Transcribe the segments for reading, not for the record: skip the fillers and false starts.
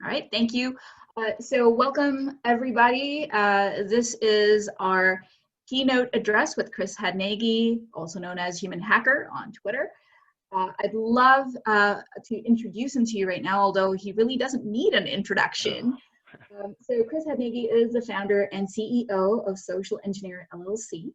right, thank you. So welcome everybody. This is our keynote address with Chris Hadnagy, also known as Human Hacker on Twitter. I'd love to introduce him to you right now, although he really doesn't need an introduction. So Chris Hadnagy is the founder and CEO of Social Engineer LLC.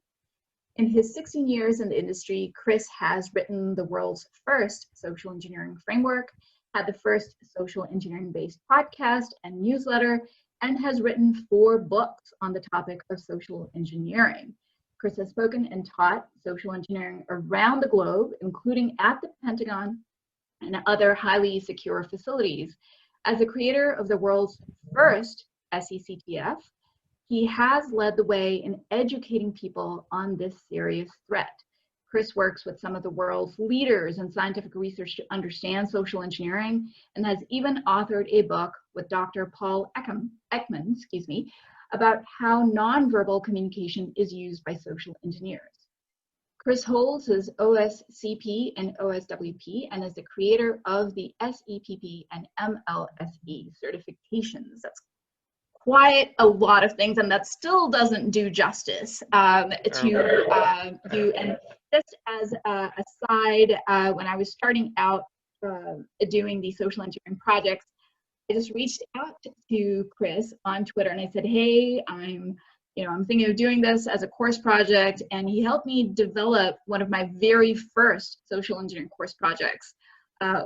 In his 16 years in the industry, Chris has written the world's first social engineering framework, had the first social engineering-based podcast and newsletter, and has written 4 books on the topic of social engineering. Chris has spoken and taught social engineering around the globe, including at the Pentagon and other highly secure facilities. As the creator of the world's first SECTF, he has led the way in educating people on this serious threat. Chris works with some of the world's leaders in scientific research to understand social engineering and has even authored a book with Dr. Paul Ekman, about how nonverbal communication is used by social engineers. Chris holds his OSCP and OSWP and is the creator of the SEPP and MLSE certifications. That's quite a lot of things, and that still doesn't do justice to you. And just as a side, when I was starting out doing these social engineering projects, I just reached out to Chris on Twitter and I said, hey, I'm thinking of doing this as a course project, and he helped me develop one of my very first social engineering course projects.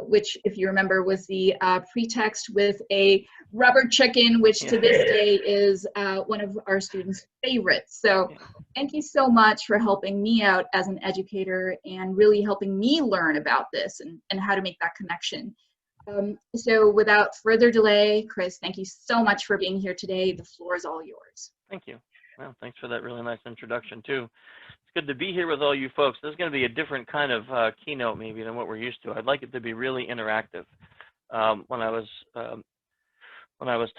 Which, if you remember, was the pretext with a rubber chicken, which to this day is one of our students' favorites. So thank you so much for helping me out as an educator and really helping me learn about this and how to make that connection. So without further delay, Chris, thank you so much for being here today. The floor is all yours. Thank you. Well, thanks for that really nice introduction, too. Good to be here with all you folks. This is going to be a different kind of keynote maybe than what we're used to. I'd like it to be really interactive. When I was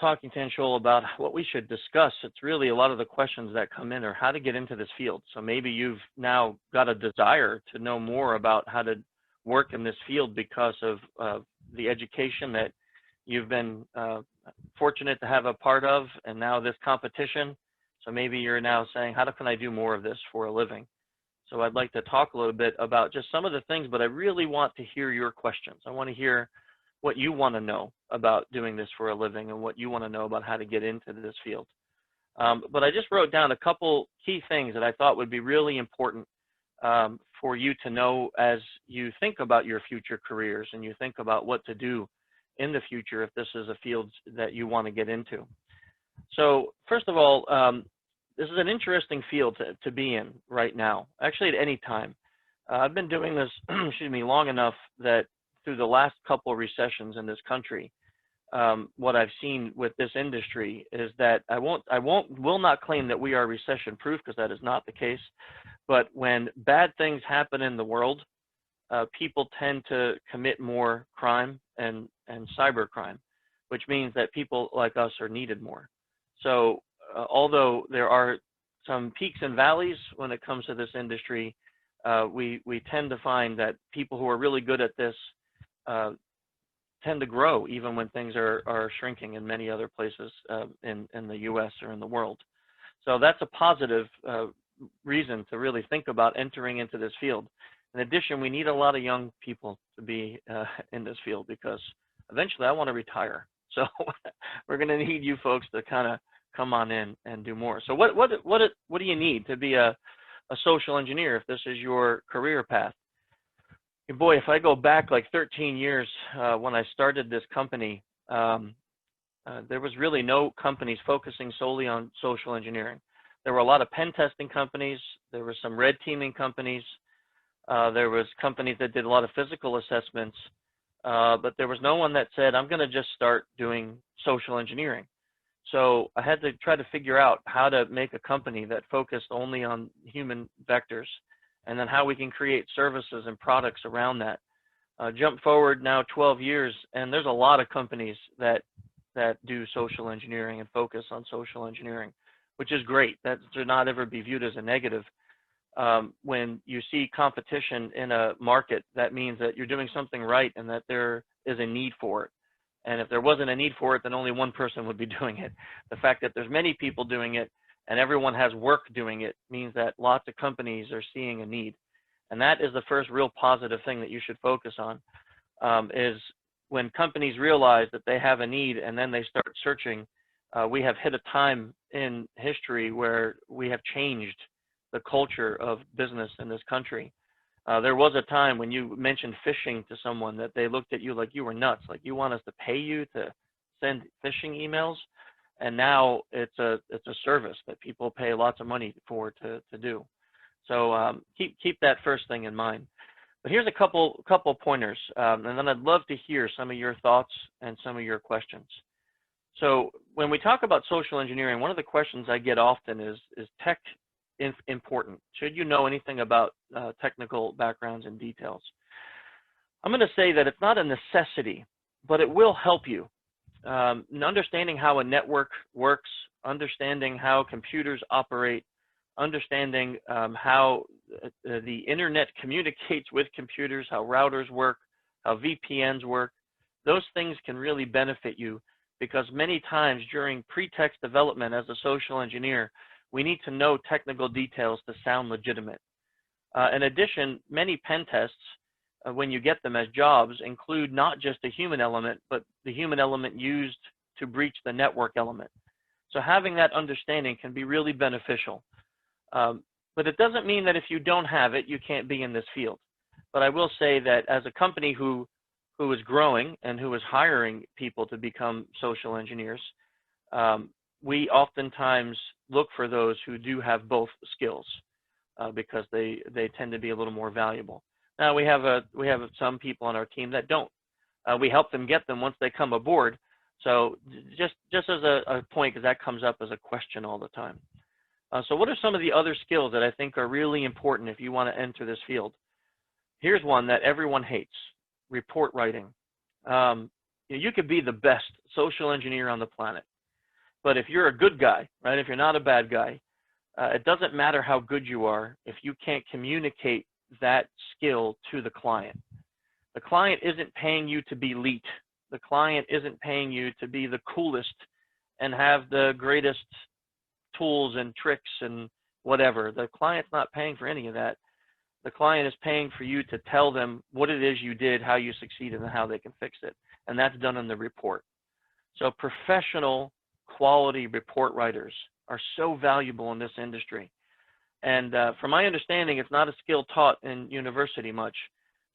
talking to Anshul about what we should discuss, it's really a lot of the questions that come in are how to get into this field. So maybe you've now got a desire to know more about how to work in this field because of the education that you've been fortunate to have a part of, and now this competition. So maybe you're now saying, how can I do more of this for a living? So I'd like to talk a little bit about just some of the things, but I really want to hear your questions. I want to hear what you want to know about doing this for a living and what you want to know about how to get into this field. But I just wrote down a couple key things that I thought would be really important for you to know as you think about your future careers and you think about what to do in the future if this is a field that you want to get into. So first of all, this is an interesting field to be in right now, actually at any time. I've been doing this, long enough that through the last couple of recessions in this country, what I've seen with this industry is that I will not claim that we are recession proof, because that is not the case. But when bad things happen in the world, people tend to commit more crime and cyber crime, which means that people like us are needed more. So although there are some peaks and valleys when it comes to this industry, we tend to find that people who are really good at this tend to grow even when things are shrinking in many other places in the US or in the world. So that's a positive reason to really think about entering into this field. In addition, we need a lot of young people to be in this field, because eventually I want to retire. So we're going to need you folks to kind of come on in and do more. So what do you need to be a social engineer if this is your career path? And boy, if I go back like 13 years when I started this company, there was really no companies focusing solely on social engineering. There were a lot of pen testing companies. There were some red teaming companies. There was companies that did a lot of physical assessments. But there was no one that said, I'm going to just start doing social engineering. So I had to try to figure out how to make a company that focused only on human vectors, and then how we can create services and products around that. Jump forward now 12 years, and there's a lot of companies that do social engineering and focus on social engineering, which is great. That should not ever be viewed as a negative. When you see competition in a market, that means that you're doing something right and that there is a need for it. And if there wasn't a need for it, then only one person would be doing it. The fact that there's many people doing it and everyone has work doing it means that lots of companies are seeing a need. And that is the first real positive thing that you should focus on, is when companies realize that they have a need and then they start searching. We have hit a time in history where we have changed the culture of business in this country. There was a time when you mentioned phishing to someone that they looked at you like you were nuts, like you want us to pay you to send phishing emails, and now it's a service that people pay lots of money for to do. So keep that first thing in mind. But here's a couple pointers, and then I'd love to hear some of your thoughts and some of your questions. So when we talk about social engineering, one of the questions I get often is tech important? Should you know anything about technical backgrounds and details? I'm going to say that it's not a necessity, but it will help you. Understanding how a network works, understanding how computers operate, understanding how the internet communicates with computers, how routers work, how VPNs work, those things can really benefit you, because many times during pretext development as a social engineer, we need to know technical details to sound legitimate. In addition, many pen tests, when you get them as jobs, include not just a human element, but the human element used to breach the network element. So having that understanding can be really beneficial. But it doesn't mean that if you don't have it, you can't be in this field. But I will say that as a company who is growing and who is hiring people to become social engineers, we oftentimes look for those who do have both skills because they tend to be a little more valuable. Now we have some people on our team that don't. We help them get them once they come aboard. So just as a point, because that comes up as a question all the time. So what are some of the other skills that I think are really important if you want to enter this field? Here's one that everyone hates: report writing. You could be the best social engineer on the planet, but if you're a good guy, right, if you're not a bad guy, it doesn't matter how good you are if you can't communicate that skill to the client. The client isn't paying you to be elite. The client isn't paying you to be the coolest and have the greatest tools and tricks and whatever. The client's not paying for any of that. The client is paying for you to tell them what it is you did, how you succeeded, and how they can fix it. And that's done in the report. So professional quality report writers are so valuable in this industry. And from my understanding, it's not a skill taught in university much.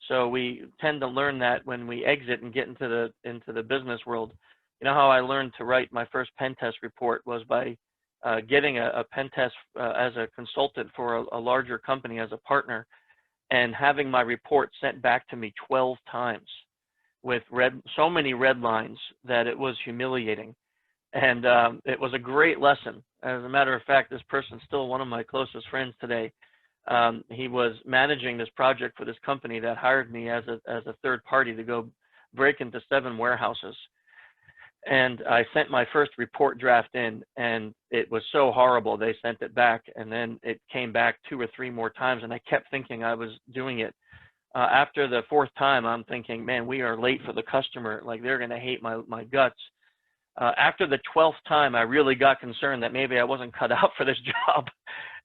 So we tend to learn that when we exit and get into the business world. You know how I learned to write my first pen test report was by getting a pen test as a consultant for a larger company as a partner, and having my report sent back to me 12 times with so many red lines that it was humiliating. And it was a great lesson. As a matter of fact, this person's still one of my closest friends today. He was managing this project for this company that hired me as a third party to go break into 7 warehouses. And I sent my first report draft in, and it was so horrible, they sent it back, and then it came back 2 or 3 more times, and I kept thinking I was doing it. After the 4th time, I'm thinking, man, we are late for the customer. Like, they're going to hate my guts. After the 12th time, I really got concerned that maybe I wasn't cut out for this job.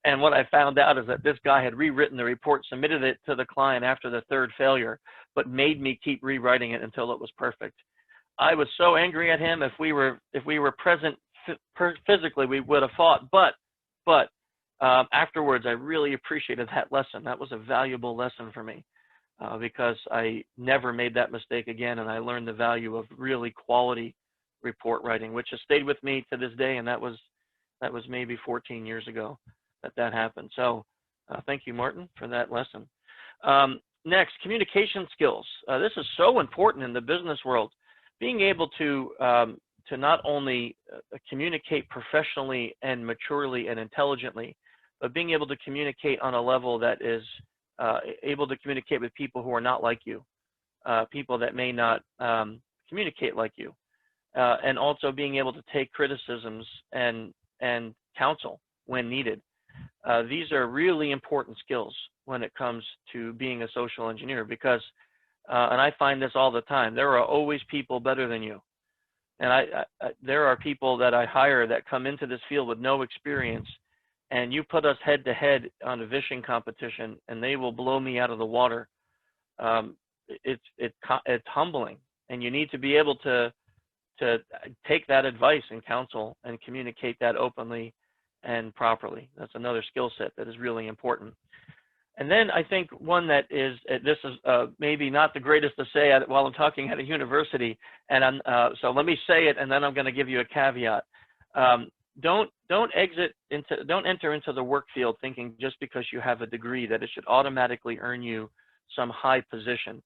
And what I found out is that this guy had rewritten the report, submitted it to the client after the 3rd failure, but made me keep rewriting it until it was perfect. I was so angry at him. If we were present physically, we would have fought. But afterwards, I really appreciated that lesson. That was a valuable lesson for me because I never made that mistake again, and I learned the value of really quality report writing, which has stayed with me to this day. And that was maybe 14 years ago that happened. So thank you, Martin, for that lesson. Next, communication skills. This is so important in the business world. Being able to not only communicate professionally and maturely and intelligently, but being able to communicate on a level that is able to communicate with people who are not like you, people that may not communicate like you, and also being able to take criticisms and counsel when needed. These are really important skills when it comes to being a social engineer, because and I find this all the time, there are always people better than you. And there are people that I hire that come into this field with no experience, and you put us head to head on a fishing competition, and they will blow me out of the water. It's humbling, and you need to be able to take that advice and counsel and communicate that openly and properly. That's another skill set that is really important. And then I think one that is, this is maybe not the greatest to say while I'm talking at a university, and so let me say it, and then I'm going to give you a caveat. Don't enter into the work field thinking just because you have a degree that it should automatically earn you some high position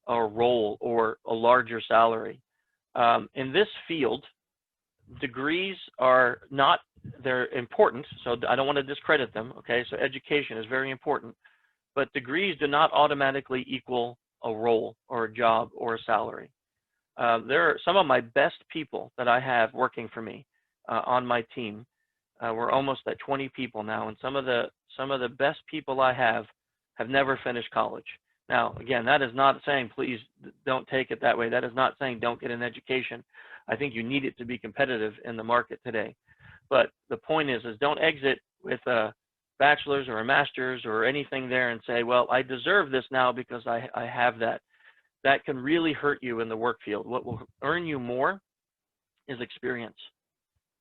or role or a larger salary. In this field, degrees are not, they're important, so I don't want to discredit them, okay? So education is very important, but degrees do not automatically equal a role or a job or a salary. There are some of my best people that I have working for me on my team. We're almost at 20 people now, and some of the best people I have never finished college. Now, again, that is not saying please don't take it that way. That is not saying don't get an education. I think you need it to be competitive in the market today. But the point is don't exit with a bachelor's or a master's or anything there and say, well, I deserve this now because I have that. That can really hurt you in the work field. What will earn you more is experience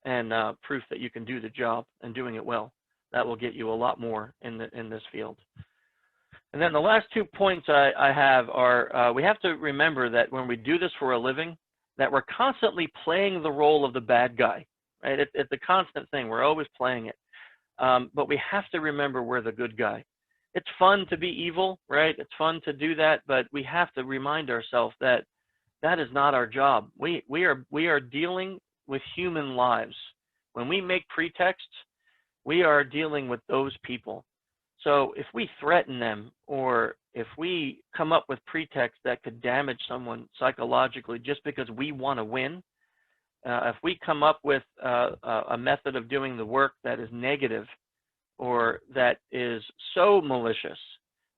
and proof that you can do the job and doing it well. That will get you a lot more in this field. And then the last 2 points I have are, we have to remember that when we do this for a living, that we're constantly playing the role of the bad guy, right? It's a constant thing. We're always playing it. But we have to remember we're the good guy. It's fun to be evil, right? It's fun to do that, but we have to remind ourselves that that is not our job. We are dealing with human lives. When we make pretexts, we are dealing with those people. So if we threaten them, or if we come up with pretexts that could damage someone psychologically just because we want to win, if we come up with a method of doing the work that is negative or that is so malicious,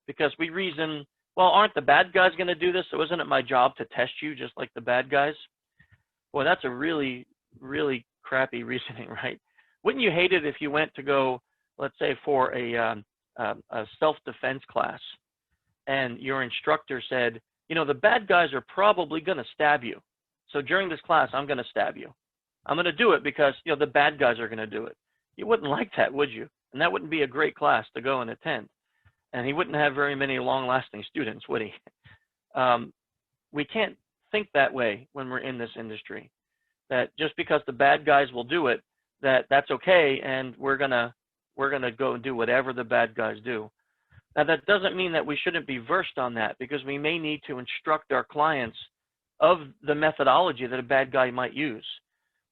because we reason, well, aren't the bad guys going to do this? So isn't it my job to test you just like the bad guys? Well, that's a really, really crappy reasoning, right? Wouldn't you hate it if you went to go, let's say, for a self-defense class, and your instructor said, you know, the bad guys are probably going to stab you. So during this class, I'm going to stab you. I'm going to do it because, you know, the bad guys are going to do it. You wouldn't like that, would you? And that wouldn't be a great class to go and attend. And he wouldn't have very many long-lasting students, would he? We can't think that way when we're in this industry, that just because the bad guys will do it, that's okay, and we're gonna go and do whatever the bad guys do. Now, that doesn't mean that we shouldn't be versed on that, because we may need to instruct our clients of the methodology that a bad guy might use.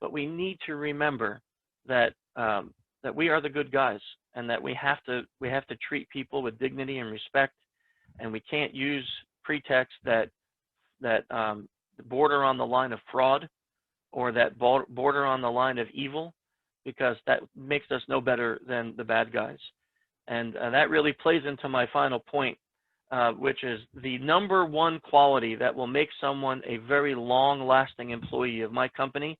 But we need to remember that that we are the good guys, and that we have to treat people with dignity and respect, and we can't use pretexts that border on the line of fraud or that border on the line of evil, because that makes us no better than the bad guys. And that really plays into my final point, which is the #1 quality that will make someone a very long-lasting employee of my company,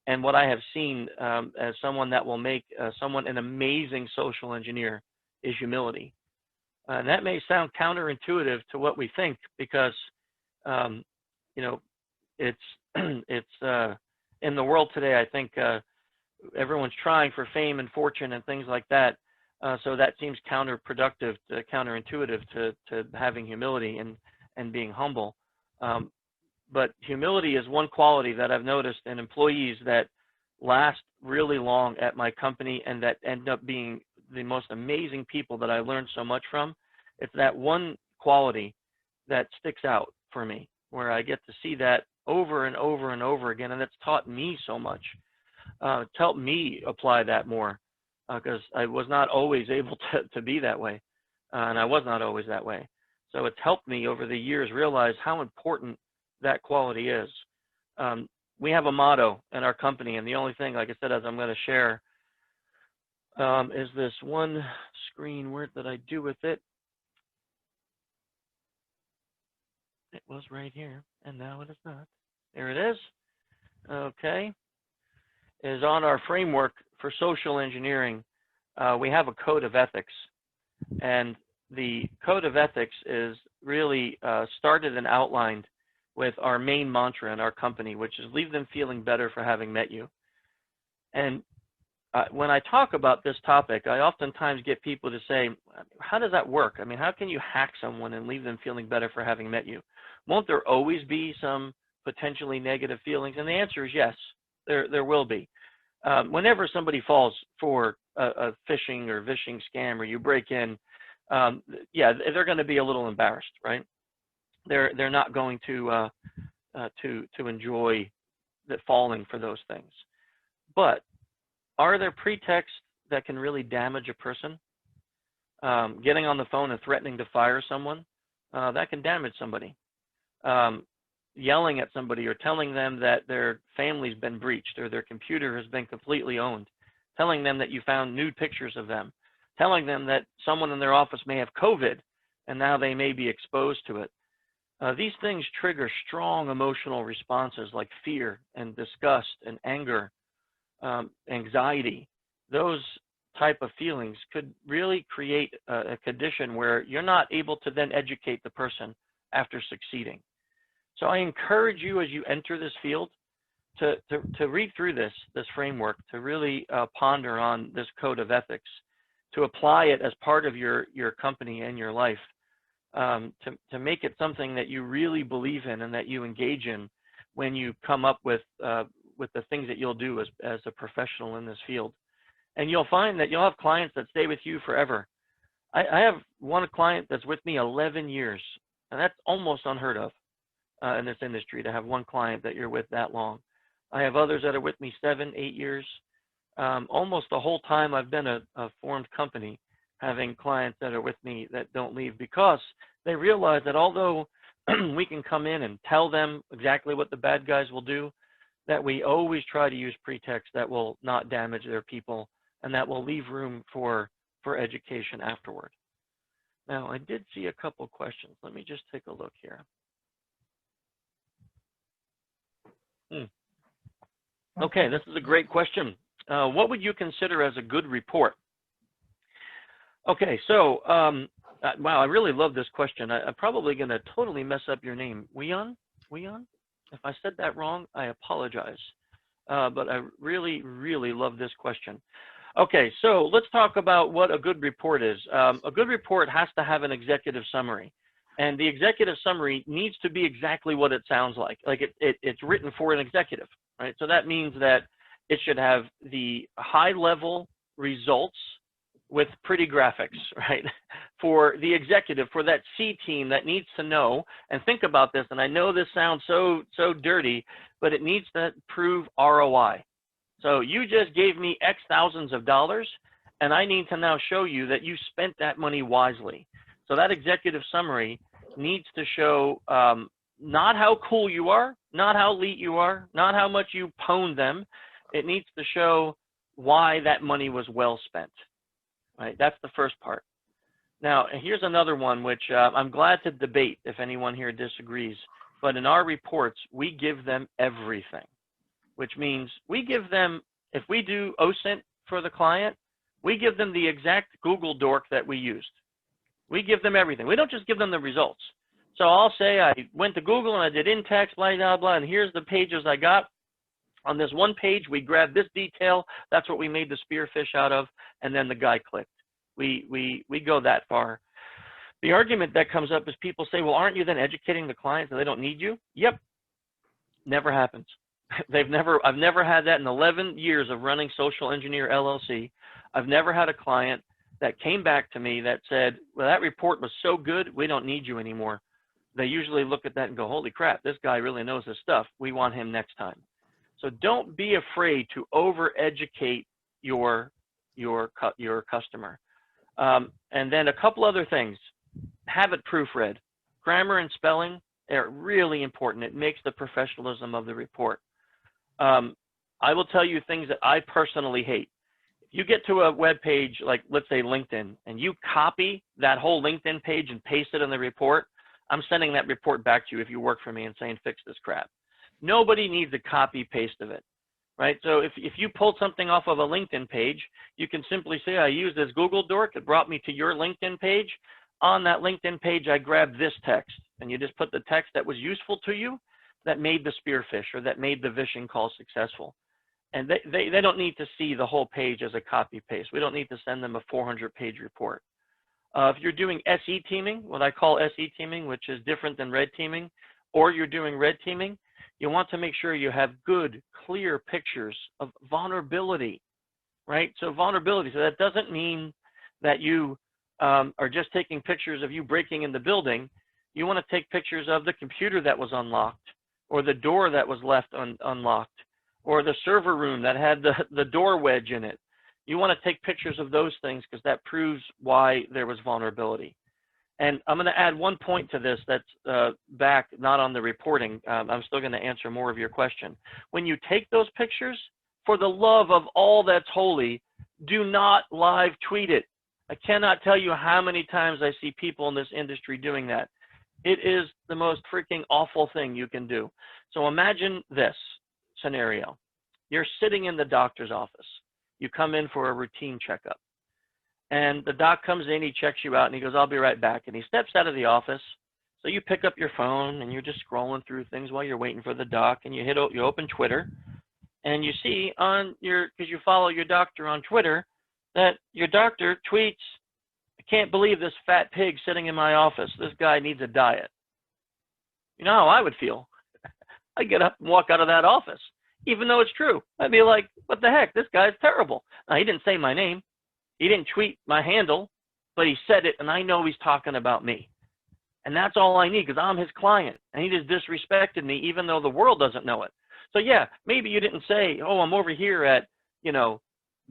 and what I have seen as someone that will make someone an amazing social engineer, is humility. And that may sound counterintuitive to what we think, because you know, it's in the world today, I think everyone's trying for fame and fortune and things like that. So that seems counterintuitive to having humility and being humble. But humility is one quality that I've noticed in employees that last really long at my company, and that end up being the most amazing people that I learned so much from. It's that one quality that sticks out for me, where I get to see that over and over and over again, and it's taught me so much. It's helped me apply that more, because I was not always able to be that way, and I was not always that way. So it's helped me over the years realize how important that quality is. We have a motto in our company, and the only thing, like I said, as I'm going to share, is this one screen. Where did I do with it? It was right here, and now it is not. There it is. okay, is on our framework for social engineering. We have a code of ethics, and the code of ethics is really started and outlined with our main mantra in our company, which is leave them feeling better for having met you. And when I talk about this topic, I oftentimes get people to say, how does that work? I mean, how can you hack someone and leave them feeling better for having met you? Won't there always be some potentially negative feelings? And the answer is yes, there will be. Whenever somebody falls for a phishing or vishing scam, or you break in, yeah, they're going to be a little embarrassed, right? They're not going to enjoy the falling for those things. But are there pretexts that can really damage a person? Getting on the phone and threatening to fire someone, that can damage somebody. Yelling at somebody or telling them that their family's been breached or their computer has been completely owned, telling them that you found nude pictures of them, telling them that someone in their office may have COVID and now they may be exposed to it. These things trigger strong emotional responses like fear and disgust and anger, anxiety. Those type of feelings could really create a condition where you're not able to then educate the person after succeeding. So I encourage you as you enter this field to read through this framework, to really ponder on this code of ethics, to apply it as part of your company and your life, to make it something that you really believe in and that you engage in when you come up with the things that you'll do as a professional in this field. And you'll find that you'll have clients that stay with you forever. I have one client that's with me 11 years, and that's almost unheard of in this industry, to have one client that you're with that long. I have others that are with me 7, 8 years. Almost the whole time I've been a formed company, having clients that are with me that don't leave, because they realize that although we can come in and tell them exactly what the bad guys will do, that we always try to use pretext that will not damage their people and that will leave room for education afterward. Now, I did see a couple questions. Let me just take a look here. Okay, this is a great question. What would you consider as a good report? Okay, so, wow, I really love this question. I'm probably going to totally mess up your name. Weon? If I said that wrong, I apologize. But I really, really love this question. Okay, so let's talk about what a good report is. A good report has to have an executive summary. And the executive summary needs to be exactly what it sounds like. Like it's written for an executive, right? So that means that it should have the high-level results with pretty graphics, right? For the executive, for that C team that needs to know and think about this. And I know this sounds so dirty, but it needs to prove ROI. So you just gave me X thousands of dollars, and I need to now show you that you spent that money wisely. So that executive summary needs to show not how cool you are, not how elite you are, not how much you pwned them. It needs to show why that money was well spent. Right, that's the first part. Now, here's another one, which I'm glad to debate if anyone here disagrees. But in our reports, we give them everything, which means we give them, if we do OSINT for the client, we give them the exact Google dork that we used. We give them everything. We don't just give them the results. So I'll say I went to Google and I did in-text, blah, blah, blah, and here's the pages I got. On this one page, we grabbed this detail. That's what we made the spearfish out of, and then the guy clicked. We go that far. The argument that comes up is people say, well, aren't you then educating the clients that they don't need you? Yep. Never happens. I've never had that in 11 years of running Social Engineer LLC. I've never had a client that came back to me that said, well, that report was so good, we don't need you anymore. They usually look at that and go, holy crap, this guy really knows his stuff. We want him next time. So don't be afraid to over-educate your customer. And then a couple other things. Have it proofread. Grammar and spelling are really important. It makes the professionalism of the report. I will tell you things that I personally hate. If you get to a web page, like let's say LinkedIn, and you copy that whole LinkedIn page and paste it in the report, I'm sending that report back to you if you work for me and saying, fix this crap. Nobody needs a copy paste of it, right? So if you pulled something off of a LinkedIn page, you can simply say, I use this Google Doc, it brought me to your LinkedIn page. On that LinkedIn page, I grabbed this text, and you just put the text that was useful to you that made the spearfish or that made the phishing call successful. And they don't need to see the whole page as a copy paste. We don't need to send them a 400-page report. If you're doing SE teaming, what I call SE teaming, which is different than red teaming, or you're doing red teaming, you want to make sure you have good, clear pictures of vulnerability, right? So vulnerability, so that doesn't mean that you are just taking pictures of you breaking in the building. You want to take pictures of the computer that was unlocked, or the door that was left unlocked, or the server room that had the door wedge in it. You want to take pictures of those things because that proves why there was vulnerability. And I'm going to add one point to this that's back, not on the reporting. I'm still going to answer more of your question. When you take those pictures, for the love of all that's holy, do not live tweet it. I cannot tell you how many times I see people in this industry doing that. It is the most freaking awful thing you can do. So imagine this scenario. You're sitting in the doctor's office. You come in for a routine checkup. And the doc comes in, he checks you out, and he goes, I'll be right back. And he steps out of the office. So you pick up your phone, and you're just scrolling through things while you're waiting for the doc, and you open Twitter, and you see on your, because you follow your doctor on Twitter, that your doctor tweets, I can't believe this fat pig sitting in my office. This guy needs a diet. You know how I would feel? I'd get up and walk out of that office, even though it's true. I'd be like, what the heck? This guy's terrible. Now, he didn't say my name. He didn't tweet my handle, but he said it, and I know he's talking about me. And that's all I need because I'm his client, and he just disrespected me even though the world doesn't know it. So, yeah, maybe you didn't say, oh, I'm over here at, you know,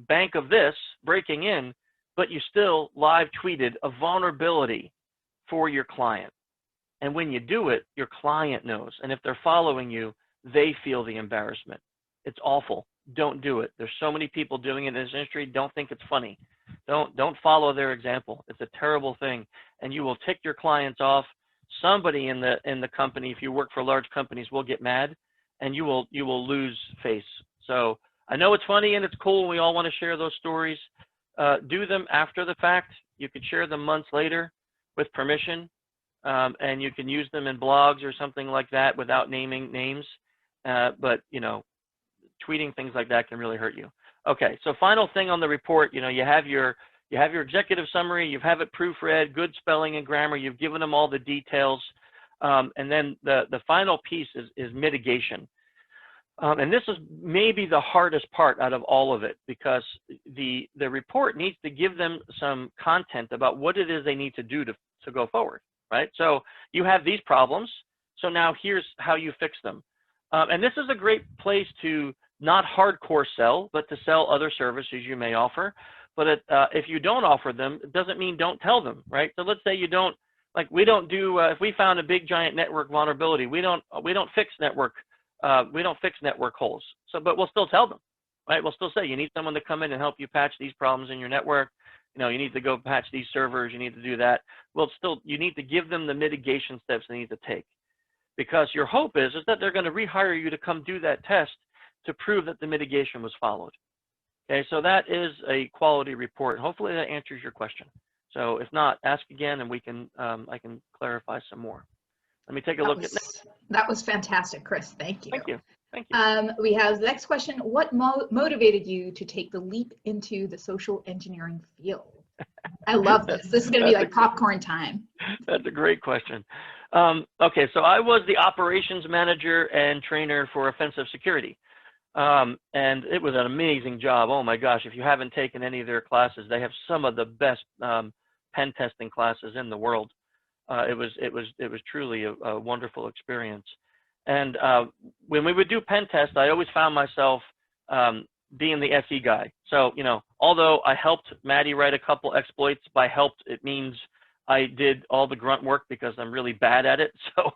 bank of this, breaking in, but you still live tweeted a vulnerability for your client. And when you do it, your client knows. And if they're following you, they feel the embarrassment. It's awful. Don't do it. There's so many people doing it in this industry. Don't think it's funny. Don't follow their example. It's a terrible thing, and you will tick your clients off. Somebody in the company, if you work for large companies, will get mad, and you will lose face. So I know it's funny and it's cool. We all want to share those stories. Do them after the fact. You could share them months later with permission, and you can use them in blogs or something like that without naming names. But you know, tweeting things like that can really hurt you. Okay, so final thing on the report, you know, you have your executive summary, you have it proofread, good spelling and grammar, you've given them all the details, and then the final piece is mitigation. And this is maybe the hardest part out of all of it, because the report needs to give them some content about what it is they need to do to go forward, right? So you have these problems, so now here's how you fix them. And this is a great place to not hardcore sell, but to sell other services you may offer. But if you don't offer them, it doesn't mean don't tell them, right? So let's say you don't, like we don't do, if we found a big giant network vulnerability, we don't fix network holes. So, but we'll still tell them, right? We'll still say you need someone to come in and help you patch these problems in your network. You know, you need to go patch these servers. You need to do that. Well, still, you need to give them the mitigation steps they need to take, because your hope is that they're going to rehire you to come do that test to prove that the mitigation was followed. Okay, so that is a quality report. Hopefully that answers your question. So if not, ask again and we can I can clarify some more. Let me take a look at that. That was fantastic, Chris. Thank you. Thank you. Thank you. We have the next question. What motivated you to take the leap into the social engineering field? I love this. This is going to be like popcorn time. That's a great question. Okay, so I was the operations manager and trainer for offensive security. And it was an amazing job. Oh my gosh, if you haven't taken any of their classes, they have some of the best pen testing classes in the world. It was truly a wonderful experience. And when we would do pen tests, I always found myself being the SE guy. So, you know, although I helped Maddie write a couple exploits, by helped, it means I did all the grunt work because I'm really bad at it. So,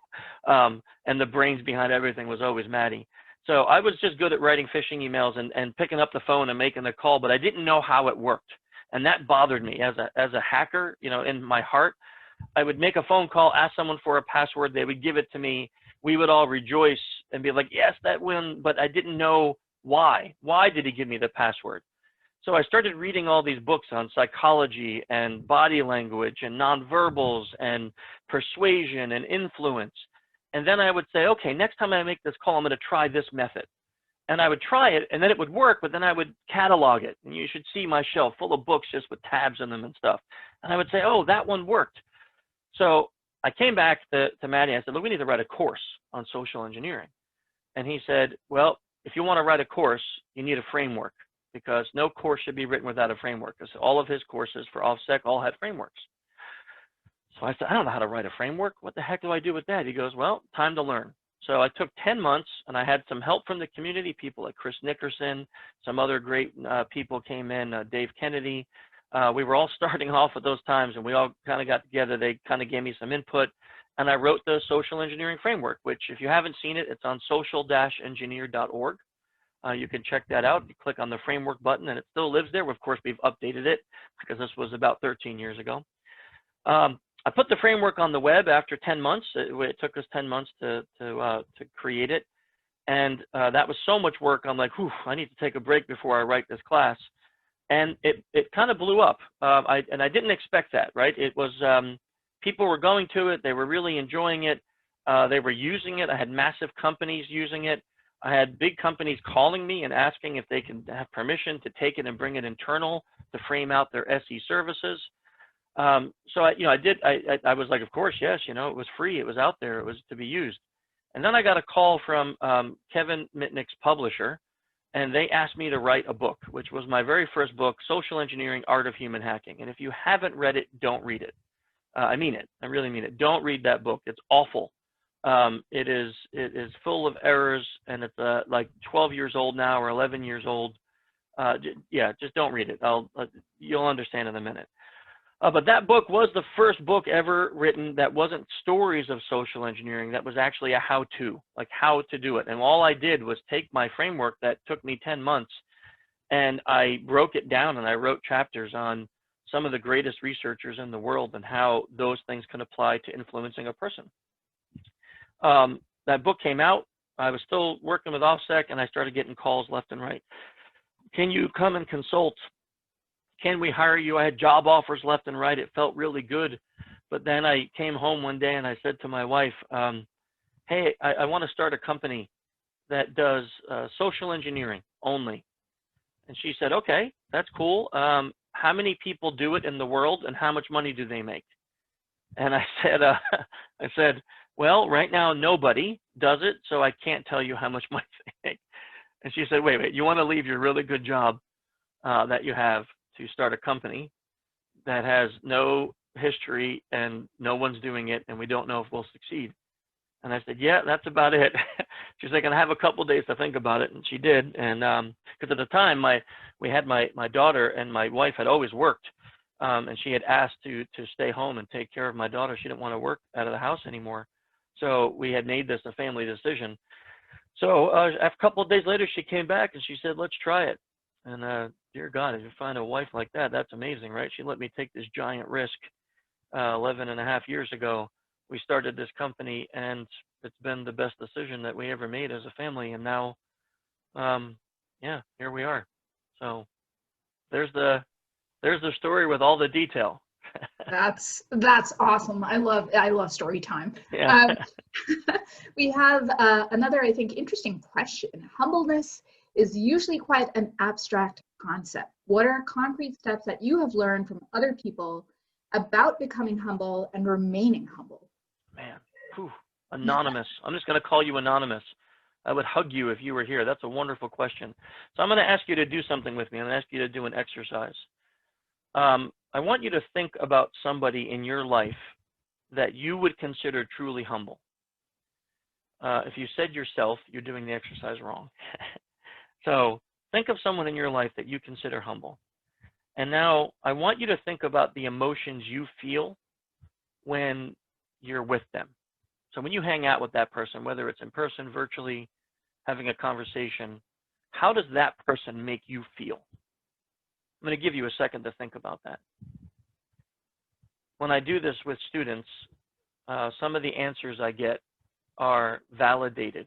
and the brains behind everything was always Maddie. So I was just good at writing phishing emails and picking up the phone and making the call, but I didn't know how it worked. And that bothered me as a hacker, you know, in my heart. I would make a phone call, ask someone for a password, they would give it to me, we would all rejoice and be like, yes, that win, but I didn't know why. Why did he give me the password? So I started reading all these books on psychology and body language and nonverbals and persuasion and influence. And then I would say, okay, next time I make this call, I'm going to try this method. And I would try it, and then it would work, but then I would catalog it. And you should see my shelf full of books just with tabs in them and stuff. And I would say, oh, that one worked. So I came back to Maddie. I said, look, we need to write a course on social engineering. And he said, well, if you want to write a course, you need a framework, because no course should be written without a framework, because all of his courses for OffSec all had frameworks. So I said, I don't know how to write a framework. What the heck do I do with that? He goes, well, time to learn. So I took 10 months, and I had some help from the community, people like Chris Nickerson, some other great people came in, Dave Kennedy. We were all starting off at those times, and we all kind of got together. They kind of gave me some input, and I wrote the social engineering framework, which if you haven't seen it, it's on social-engineer.org. You can check that out. You click on the framework button, and it still lives there. Of course, we've updated it because this was about 13 years ago. I put the framework on the web after 10 months. It took us 10 months to create it. And that was so much work. I'm like, whew, I need to take a break before I write this class. And it kind of blew up. And I didn't expect that, right? It was, people were going to it. They were really enjoying it. They were using it. I had massive companies using it. I had big companies calling me and asking if they could have permission to take it and bring it internal to frame out their SE services. So I was like, of course, yes, it was free. It was out there. It was to be used. And then I got a call from Kevin Mitnick's publisher, and they asked me to write a book, which was my very first book, Social Engineering, Art of Human Hacking. And if you haven't read it, don't read it. I mean it. I really mean it. Don't read that book. It's awful. It is full of errors, and it's like 12 years old now or 11 years old. Yeah, just don't read it. You'll understand in a minute. But that book was the first book ever written that wasn't stories of social engineering. That was actually a how-to, like how to do it. And all I did was take my framework that took me 10 months, and I broke it down, and I wrote chapters on some of the greatest researchers in the world and how those things can apply to influencing a person. That book came out. I was still working with OffSec, and I started getting calls left and right. Can you come and consult? Can we hire you? I had job offers left and right. It felt really good. But then I came home one day and I said to my wife, hey, I want to start a company that does social engineering only. And she said, okay, that's cool. How many people do it in the world, and how much money do they make? And I said, well, right now nobody does it, so I can't tell you how much money they make. And she said, wait, you want to leave your really good job that you have to start a company that has no history and no one's doing it, and we don't know if we'll succeed? And I said, yeah, that's about it. She's like, I have a couple days to think about it. And she did. And because at the time we had my daughter, and my wife had always worked, and she had asked to stay home and take care of my daughter. She didn't want to work out of the house anymore. So we had made this a family decision. So a couple of days later, she came back and she said, let's try it. And dear God, if you find a wife like that, that's amazing, right? She let me take this giant risk 11.5 years ago. We started this company, and it's been the best decision that we ever made as a family. And now, yeah, here we are. So there's the story with all the detail. That's awesome. I love story time. Yeah. We have another, I think, interesting question. Humbleness is usually quite an abstract concept. What are concrete steps that you have learned from other people about becoming humble and remaining humble? Man, whew. Anonymous. I'm just going to call you Anonymous. I would hug you if you were here. That's a wonderful question. So I'm going to ask you to do something with me. I'm going to ask you to do an exercise. I want you to think about somebody in your life that you would consider truly humble. If you said yourself, you're doing the exercise wrong. So think of someone in your life that you consider humble. And now I want you to think about the emotions you feel when you're with them. So when you hang out with that person, whether it's in person, virtually, having a conversation, how does that person make you feel? I'm going to give you a second to think about that. When I do this with students, some of the answers I get are validated,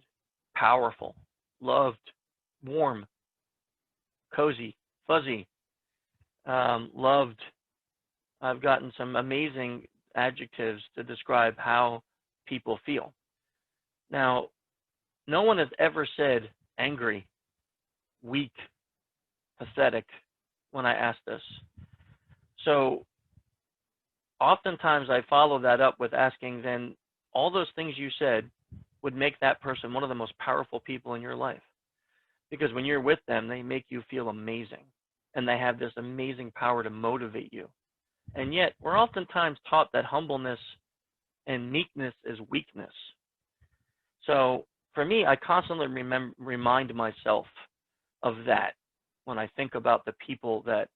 powerful, loved, warm, cozy, fuzzy, loved. I've gotten some amazing adjectives to describe how people feel. Now, no one has ever said angry, weak, pathetic when I ask this. So oftentimes I follow that up with asking, then all those things you said would make that person one of the most powerful people in your life. Because when you're with them, they make you feel amazing. And they have this amazing power to motivate you. And yet, we're oftentimes taught that humbleness and meekness is weakness. So for me, I constantly remind myself of that when I think about the people that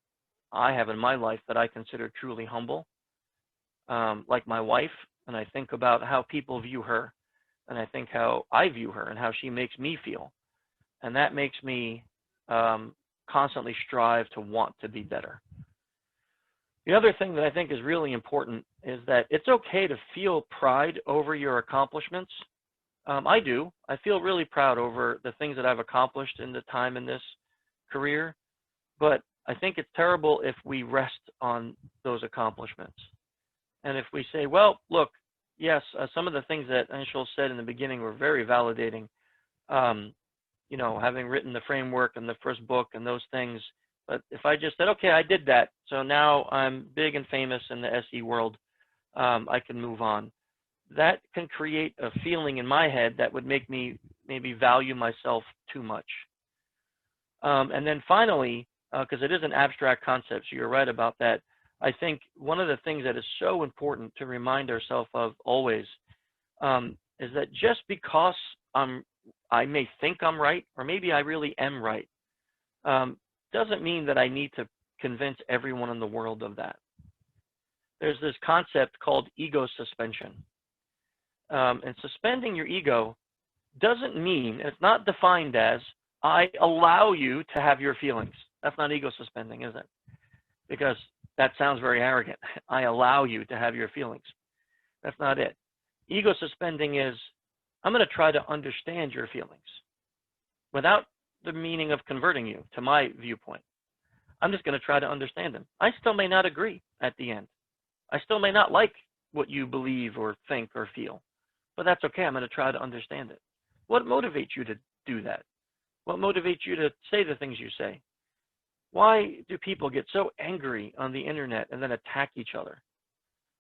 I have in my life that I consider truly humble, like my wife, and I think about how people view her, and I think how I view her and how she makes me feel. And that makes me constantly strive to want to be better. The other thing that I think is really important is that it's okay to feel pride over your accomplishments. I do. I feel really proud over the things that I've accomplished in the time in this career, but I think it's terrible if we rest on those accomplishments. And if we say, well, look, yes, some of the things that Anshul said in the beginning were very validating, you know, having written the framework and the first book and those things. But if I just said, okay, I did that, so now I'm big and famous in the SE world, I can move on. That can create a feeling in my head that would make me maybe value myself too much. And then finally, because it is an abstract concept, so you're right about that, I think one of the things that is so important to remind ourselves of always is that just because I may think I'm right, or maybe I really am right, doesn't mean that I need to convince everyone in the world of that. There's this concept called ego suspension. And suspending your ego doesn't mean, it's not defined as, I allow you to have your feelings. That's not ego suspending, is it? Because that sounds very arrogant. I allow you to have your feelings. That's not it. Ego suspending is, I'm going to try to understand your feelings without the meaning of converting you to my viewpoint. I'm just going to try to understand them. I still may not agree at the end. I still may not like what you believe or think or feel, but that's okay. I'm going to try to understand it. What motivates you to do that? What motivates you to say the things you say? Why do people get so angry on the internet and then attack each other?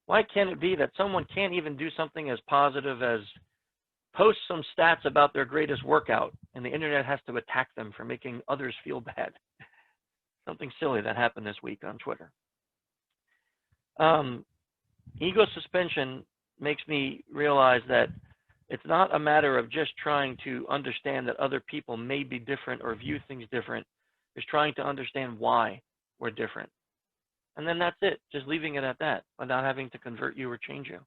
Why can't it be that someone can't even do something as positive as post some stats about their greatest workout and the internet has to attack them for making others feel bad? Something silly that happened this week on Twitter. Ego suspension makes me realize that it's not a matter of just trying to understand that other people may be different or view things different. It's trying to understand why we're different. And then that's it, just leaving it at that, without having to convert you or change you.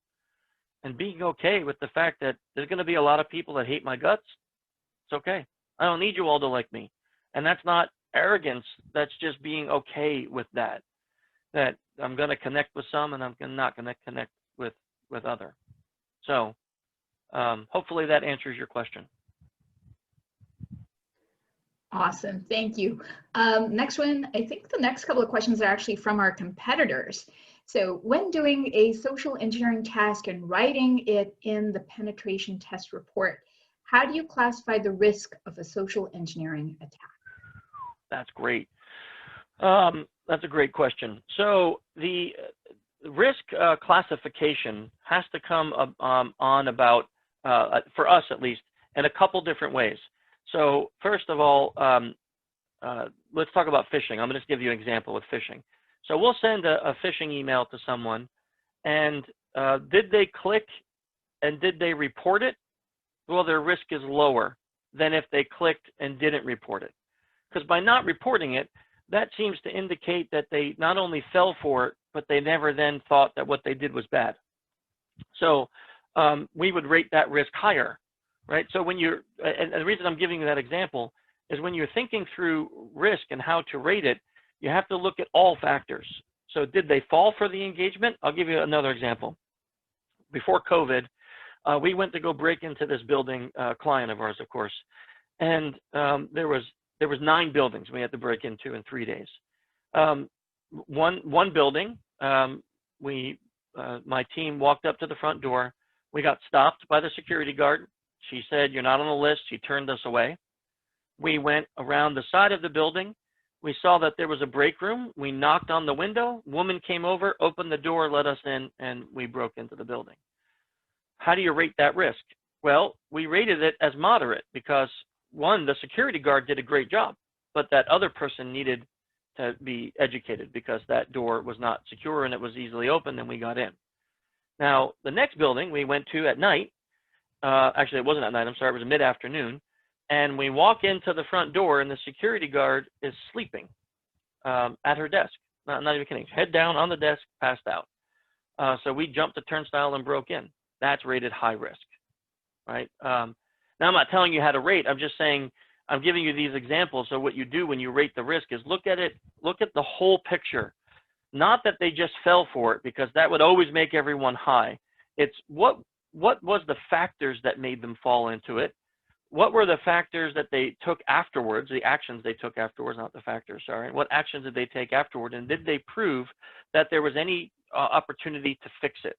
And being okay with the fact that there's going to be a lot of people that hate my guts. It's okay. I don't need you all to like me. And that's not arrogance. That's just being okay with that. That I'm going to connect with some and I'm not going to connect with other. So hopefully that answers your question. Awesome, thank you. Next one, I think the next couple of questions are actually from our competitors. So when doing a social engineering task and writing it in the penetration test report, how do you classify the risk of a social engineering attack? That's great. That's a great question. So the risk classification has to come on about, for us at least, in a couple different ways. So first of all, let's talk about phishing. I'm going to just give you an example with phishing. So we'll send a phishing email to someone, and did they click and did they report it? Well, their risk is lower than if they clicked and didn't report it. Because by not reporting it, that seems to indicate that they not only fell for it, but they never then thought that what they did was bad. So we would rate that risk higher, right? So when you're, and the reason I'm giving you that example is when you're thinking through risk and how to rate it, you have to look at all factors. So did they fall for the engagement? I'll give you another example. Before COVID, We went to go break into this building, client of ours, of course, and there was 9 buildings we had to break into in 3 days. One building, my team walked up to the front door. We got stopped by the security guard. She said, "You're not on the list." She turned us away. We went around the side of the building. We saw that there was a break room. We knocked on the window. Woman came over, opened the door, let us in, and we broke into the building. How do you rate that risk? Well, we rated it as moderate because, one, the security guard did a great job, but that other person needed to be educated because that door was not secure and it was easily opened, and we got in. Now, the next building we went to at night, actually it wasn't at night, I'm sorry, it was mid-afternoon, and we walk into the front door and the security guard is sleeping at her desk. Not even kidding, head down on the desk, passed out. So we jumped the turnstile and broke in. That's rated high risk, right? Now, I'm not telling you how to rate. I'm just saying, I'm giving you these examples. So what you do when you rate the risk is look at it, look at the whole picture. Not that they just fell for it, because that would always make everyone high. It's what was the factors that made them fall into it? What were the factors that they took afterwards, the actions they took afterwards, not the factors, sorry. What actions did they take afterward, and did they prove that there was any opportunity to fix it?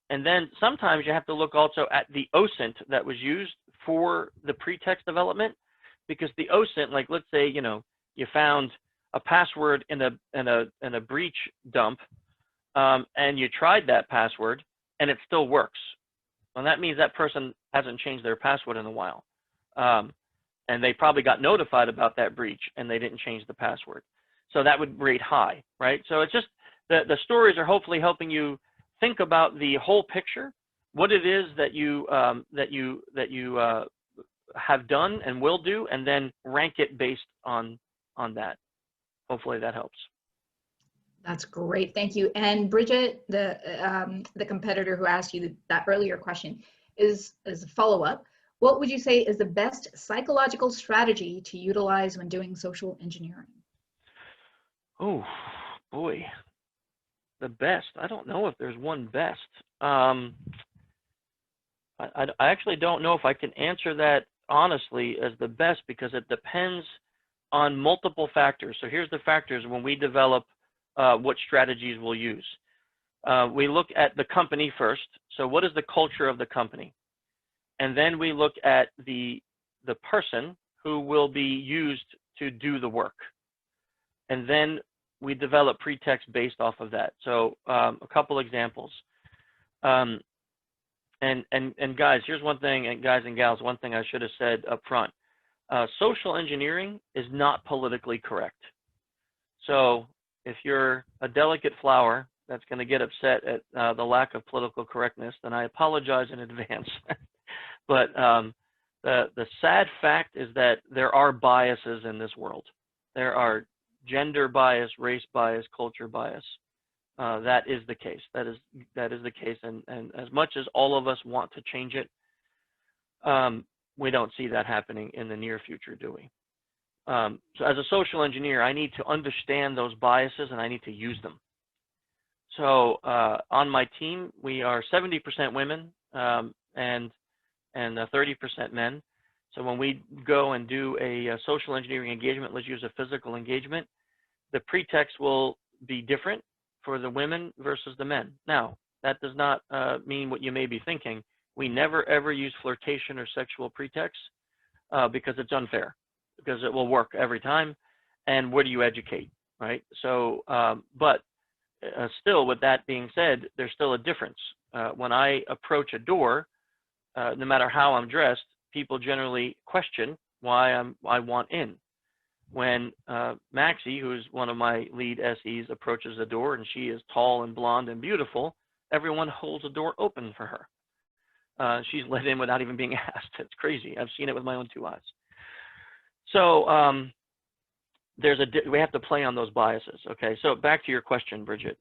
And then sometimes you have to look also at the OSINT that was used for the pretext development, because the OSINT, like let's say, you found a password in a breach dump, and you tried that password and it still works. Well, that means that person hasn't changed their password in a while. And they probably got notified about that breach and they didn't change the password. So that would rate high, right? So it's just, the stories are hopefully helping you think about the whole picture, what it is that you have done and will do, and then rank it based on that. Hopefully that helps. That's great, thank you. And Bridget, the competitor who asked you that earlier question, is a follow-up. What would you say is the best psychological strategy to utilize when doing social engineering? Oh boy, the best. I don't know if there's one best. I actually don't know if I can answer that honestly as the best, because it depends on multiple factors. So here's the factors when we develop what strategies we'll use. We look at the company first. So what is the culture of the company? And then we look at the person who will be used to do the work. And then we develop pretext based off of that. So a couple examples. And guys, here's one thing, and guys and gals, one thing I should have said up front. Social engineering is not politically correct. So if you're a delicate flower that's going to get upset at the lack of political correctness, then I apologize in advance. But the sad fact is that there are biases in this world. There are gender bias, race bias, culture bias. That is the case. That is the case. And as much as all of us want to change it, we don't see that happening in the near future, do we? So as a social engineer, I need to understand those biases and I need to use them. So on my team, we are 70% women and 30% men. So when we go and do a social engineering engagement, let's use a physical engagement, the pretext will be different for the women versus the men. Now, that does not mean what you may be thinking. We never ever use flirtation or sexual pretexts because it's unfair, because it will work every time. And where do you educate, right? So, but still, with that being said, there's still a difference. When I approach a door, no matter how I'm dressed, people generally question why I want in. When Maxie, who's one of my lead SEs, approaches the door and she is tall and blonde and beautiful, everyone holds the door open for her. She's let in without even being asked. It's crazy. I've seen it with my own 2 eyes. So we have to play on those biases. Okay. So back to your question, Bridget.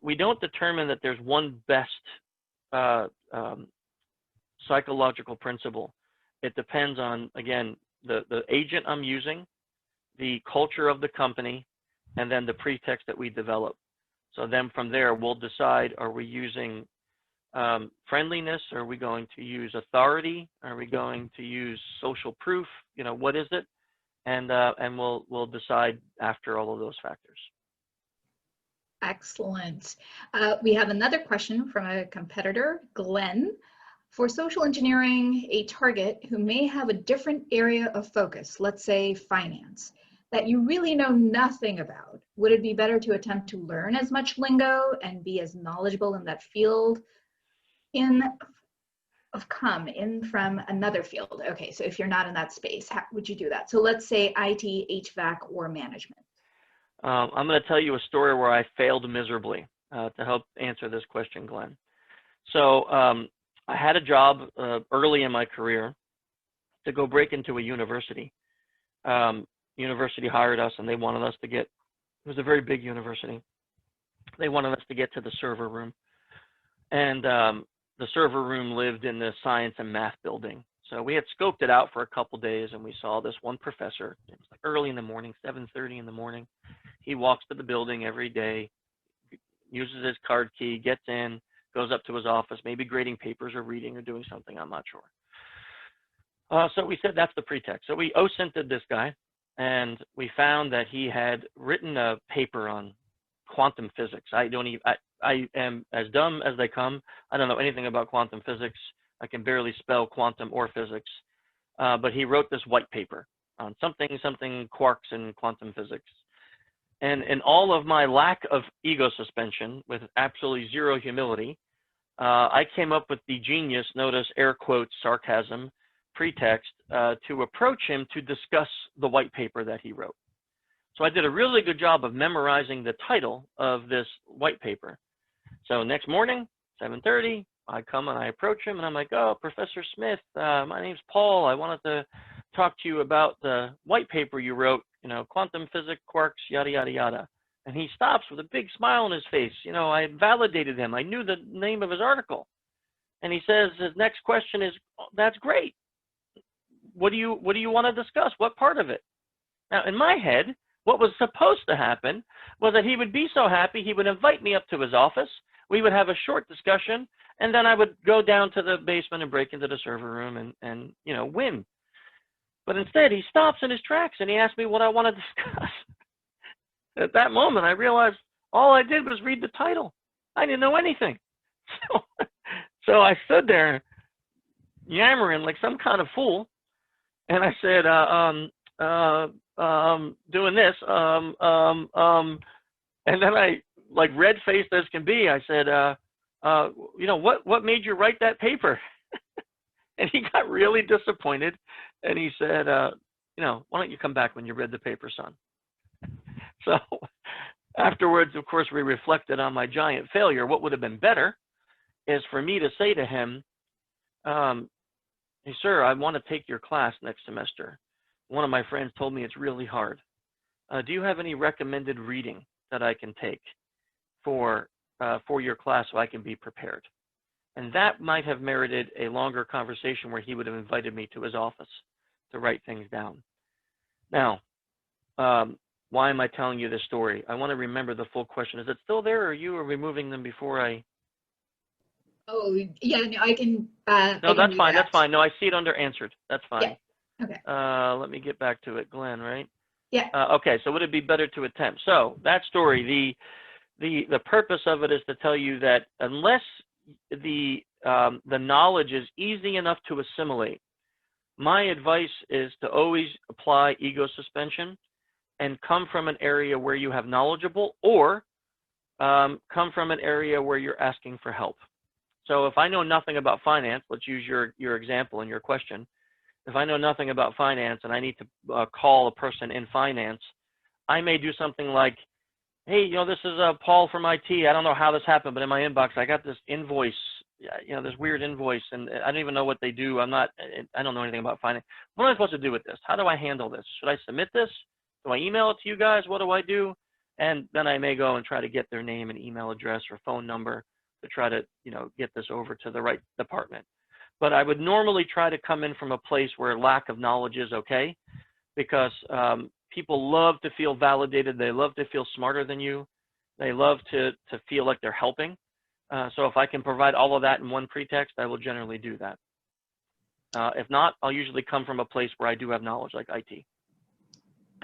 We don't determine that there's one best psychological principle. It depends on, again, the agent I'm using, the culture of the company, and then the pretext that we develop. So then from there, we'll decide, are we using friendliness? Are we going to use authority? Are we going to use social proof? You know, what is it? And we'll decide after all of those factors. Excellent. We have another question from a competitor, Glenn. For social engineering, a target who may have a different area of focus, let's say finance, that you really know nothing about, would it be better to attempt to learn as much lingo and be as knowledgeable in that field in from another field? Okay, so if you're not in that space, how would you do that? So let's say IT, HVAC, or management. I'm going to tell you a story where I failed miserably to help answer this question, Glenn. So I had a job early in my career to go break into a university. University hired us, and they wanted us to get, it was a very big university. They wanted us to get to the server room. And the server room lived in the science and math building. So we had scoped it out for a couple days, and we saw this one professor. It was like early in the morning, 7:30 in the morning. He walks to the building every day, uses his card key, gets in, goes up to his office, maybe grading papers or reading or doing something, I'm not sure. So we said that's the pretext. So we OSINTed this guy, and we found that he had written a paper on quantum physics. I am as dumb as they come. I don't know anything about quantum physics. I can barely spell quantum or physics. But he wrote this white paper on something quarks and quantum physics. And in all of my lack of ego suspension, with absolutely zero humility, I came up with the genius, notice air quotes, sarcasm, pretext, to approach him to discuss the white paper that he wrote. So I did a really good job of memorizing the title of this white paper. So next morning, 7:30, I come and I approach him, and I'm like, oh, Professor Smith, my name's Paul. I wanted to talk to you about the white paper you wrote, you know, quantum physics, quarks, yada, yada, yada. And he stops with a big smile on his face. You know, I validated him. I knew the name of his article. And he says, his next question is, oh, that's great. What do you want to discuss? What part of it? Now, in my head, what was supposed to happen was that he would be so happy, he would invite me up to his office. We would have a short discussion, and then I would go down to the basement and break into the server room and you know, win. But instead, he stops in his tracks, and he asked me what I want to discuss. At that moment, I realized all I did was read the title. I didn't know anything. So I stood there yammering like some kind of fool, and I said, doing this, and then I, like red-faced as can be, I said, you know, what made you write that paper? And he got really disappointed, and he said, you know, why don't you come back when you read the paper, son? So afterwards, of course, we reflected on my giant failure. What would have been better is for me to say to him, hey, sir, I want to take your class next semester. One of my friends told me it's really hard. Do you have any recommended reading that I can take for your class so I can be prepared? And that might have merited a longer conversation where he would have invited me to his office to write things down. Now, why am I telling you this story? I want to remember the full question. Is it still there, or you are removing them before I? Oh, yeah, no, I can. No, that's fine. That's fine. No, I see it under answered. That's fine. Yeah. Okay. Let me get back to it, Glenn, right? Yeah. Okay, so would it be better to attempt? So that story, the purpose of it is to tell you that unless the knowledge is easy enough to assimilate, my advice is to always apply ego suspension and come from an area where you have knowledgeable, or come from an area where you're asking for help. So if I know nothing about finance, let's use your example and your question. If I know nothing about finance and I need to call a person in finance, I may do something like, hey, you know, this is Paul from IT. I don't know how this happened, but in my inbox, I got this invoice, you know, this weird invoice, and I don't even know what they do. I don't know anything about finance. What am I supposed to do with this? How do I handle this? Should I submit this? Do I email it to you guys? What do I do? And then I may go and try to get their name and email address or phone number to try to, you know, get this over to the right department. But I would normally try to come in from a place where lack of knowledge is okay, because people love to feel validated. They love to feel smarter than you. They love to feel like they're helping. So if I can provide all of that in one pretext, I will generally do that. If not, I'll usually come from a place where I do have knowledge, like IT.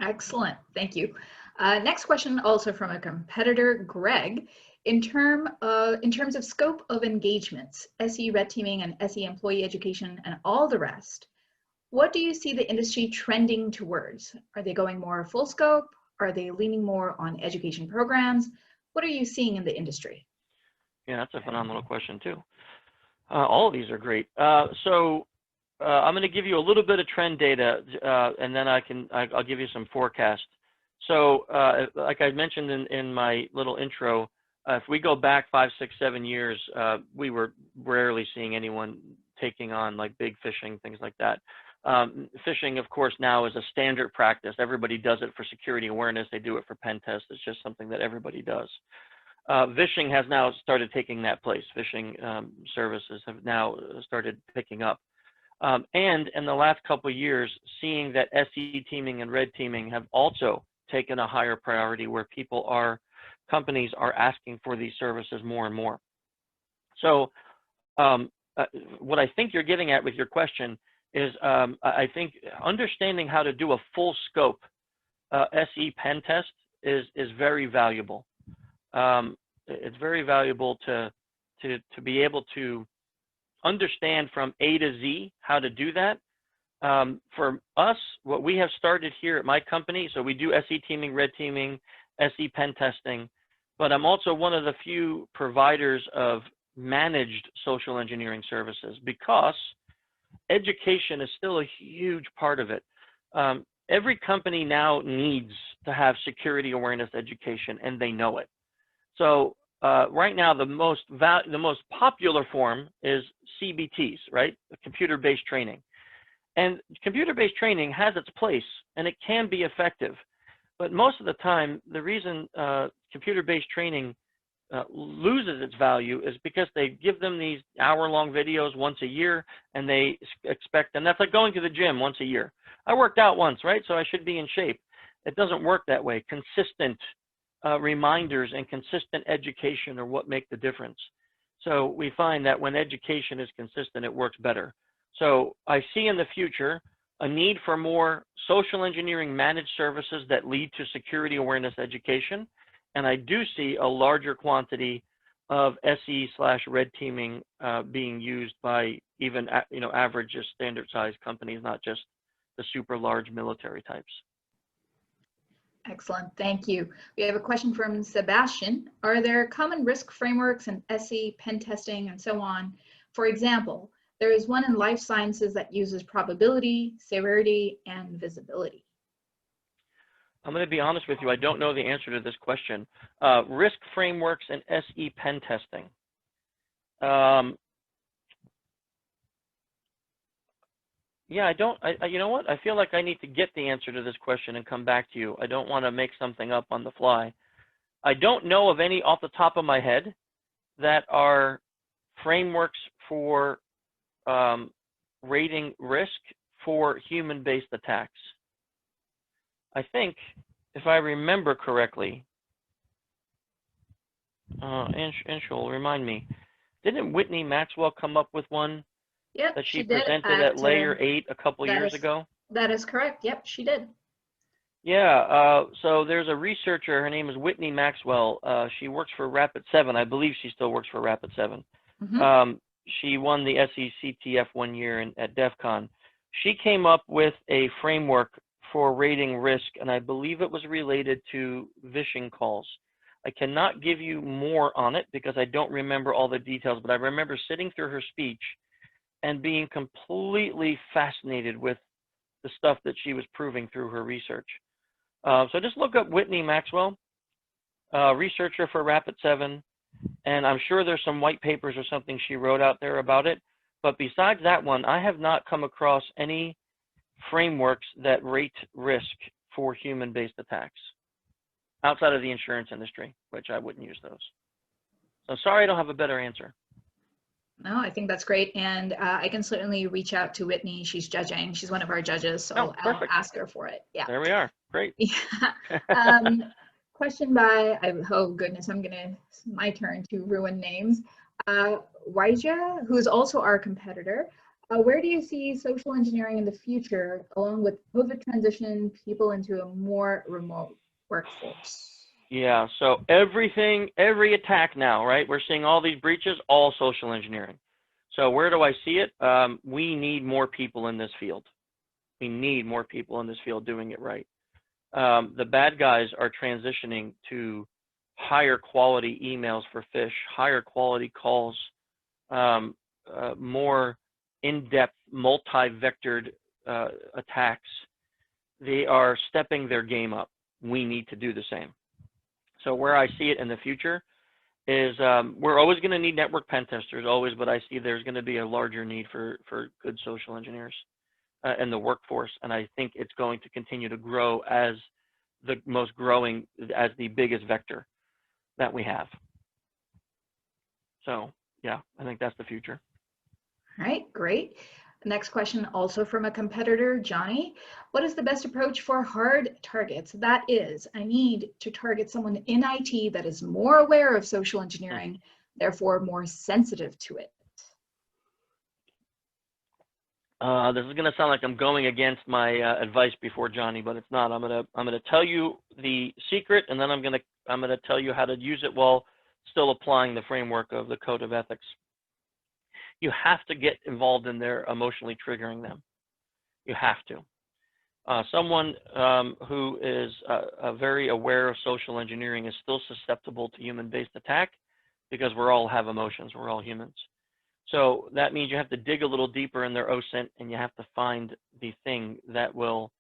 Excellent, thank you. Next question, also from a competitor, Greg. In terms of scope of engagements, SE red teaming and SE employee education and all the rest, what do you see the industry trending towards? Are they going more full scope? Are they leaning more on education programs? What are you seeing in the industry? Yeah, that's a phenomenal question too. All of these are great. I'm going to give you a little bit of trend data, and then I'll give you some forecast. So, like I mentioned in my little intro, if we go back 5, 6, 7 years, we were rarely seeing anyone taking on like big phishing, things like that. Phishing, of course, now is a standard practice. Everybody does it for security awareness. They do it for pen tests. It's just something that everybody does. Phishing has now started taking that place. Phishing services have now started picking up. And in the last couple of years, seeing that SE teaming and red teaming have also taken a higher priority, where companies are asking for these services more and more. So what I think you're getting at with your question is, I think understanding how to do a full scope SE pen test is very valuable. It's very valuable to be able to understand from A to Z how to do that. For us, what we have started here at my company, so we do SE teaming, red teaming, SE pen testing, but I'm also one of the few providers of managed social engineering services, because education is still a huge part of it. Every company now needs to have security awareness education, and they know it. So right now, the most popular form is CBTs, right? Computer-based training. And computer-based training has its place, and it can be effective. But most of the time, the reason computer-based training loses its value is because they give them these hour-long videos once a year, and they expect, and that's like going to the gym once a year. I worked out once, right? So I should be in shape. It doesn't work that way. Consistent reminders and consistent education are what make the difference. So we find that when education is consistent, it works better. So I see in the future a need for more social engineering managed services that lead to security awareness education. And I do see a larger quantity of SE/red teaming being used by even average standard sized companies, not just the super large military types. Excellent, thank you. We have a question from Sebastian. Are there common risk frameworks in SE, pen testing, and so on? For example, there is one in life sciences that uses probability, severity, and visibility. I'm going to be honest with you, I don't know the answer to this question. Risk frameworks in SE pen testing. Yeah, you know what? I feel like I need to get the answer to this question and come back to you. I don't want to make something up on the fly. I don't know of any off the top of my head that are frameworks for rating risk for human-based attacks. I think, if I remember correctly, Anshul, remind me, didn't Whitney Maxwell come up with one? Yep, that she presented at Layer 8 a couple years ago? That is correct. Yep, she did. Yeah, so there's a researcher, her name is Whitney Maxwell. She works for Rapid7. I believe she still works for Rapid7. Mm-hmm. She won the SECTF one year at DEF CON. She came up with a framework for rating risk, and I believe it was related to phishing calls. I cannot give you more on it because I don't remember all the details, but I remember sitting through her speech and being completely fascinated with the stuff that she was proving through her research. So just look up Whitney Maxwell, researcher for Rapid7, and I'm sure there's some white papers or something she wrote out there about it. But besides that one, I have not come across any frameworks that rate risk for human-based attacks outside of the insurance industry, which I wouldn't use those. So sorry I don't have a better answer. No, I think that's great. And I can certainly reach out to Whitney. She's judging. She's one of our judges, so I'll ask her for it. Yeah. There we are. Great. Yeah. question by, oh goodness, my turn to ruin names. Waija, who's also our competitor. Where do you see social engineering in the future, along with COVID transition people into a more remote workforce? Yeah, so every attack now, right? We're seeing all these breaches, all social engineering. So where do I see it? We need more people in this field. We need more people in this field doing it right. The bad guys are transitioning to higher quality emails for phish, higher quality calls, more in-depth, multi-vectored attacks. They are stepping their game up. We need to do the same. So where I see it in the future is we're always going to need network pen testers, always, but I see there's going to be a larger need for good social engineers in the workforce, and I think it's going to continue to grow as the most growing, as the biggest vector that we have. So yeah, I think that's the future. All right, great. Next question, also from a competitor, Johnny. What is the best approach for hard targets? That is, I need to target someone in IT that is more aware of social engineering, therefore more sensitive to it. This is going to sound like I'm going against my advice before Johnny, but it's not. I'm gonna tell you the secret, and then I'm gonna tell you how to use it while still applying the framework of the code of ethics. You have to get involved in their emotionally triggering them. You have to. Someone who is very aware of social engineering is still susceptible to human-based attack because we all have emotions. We're all humans. So that means you have to dig a little deeper in their OSINT, and you have to find the thing that will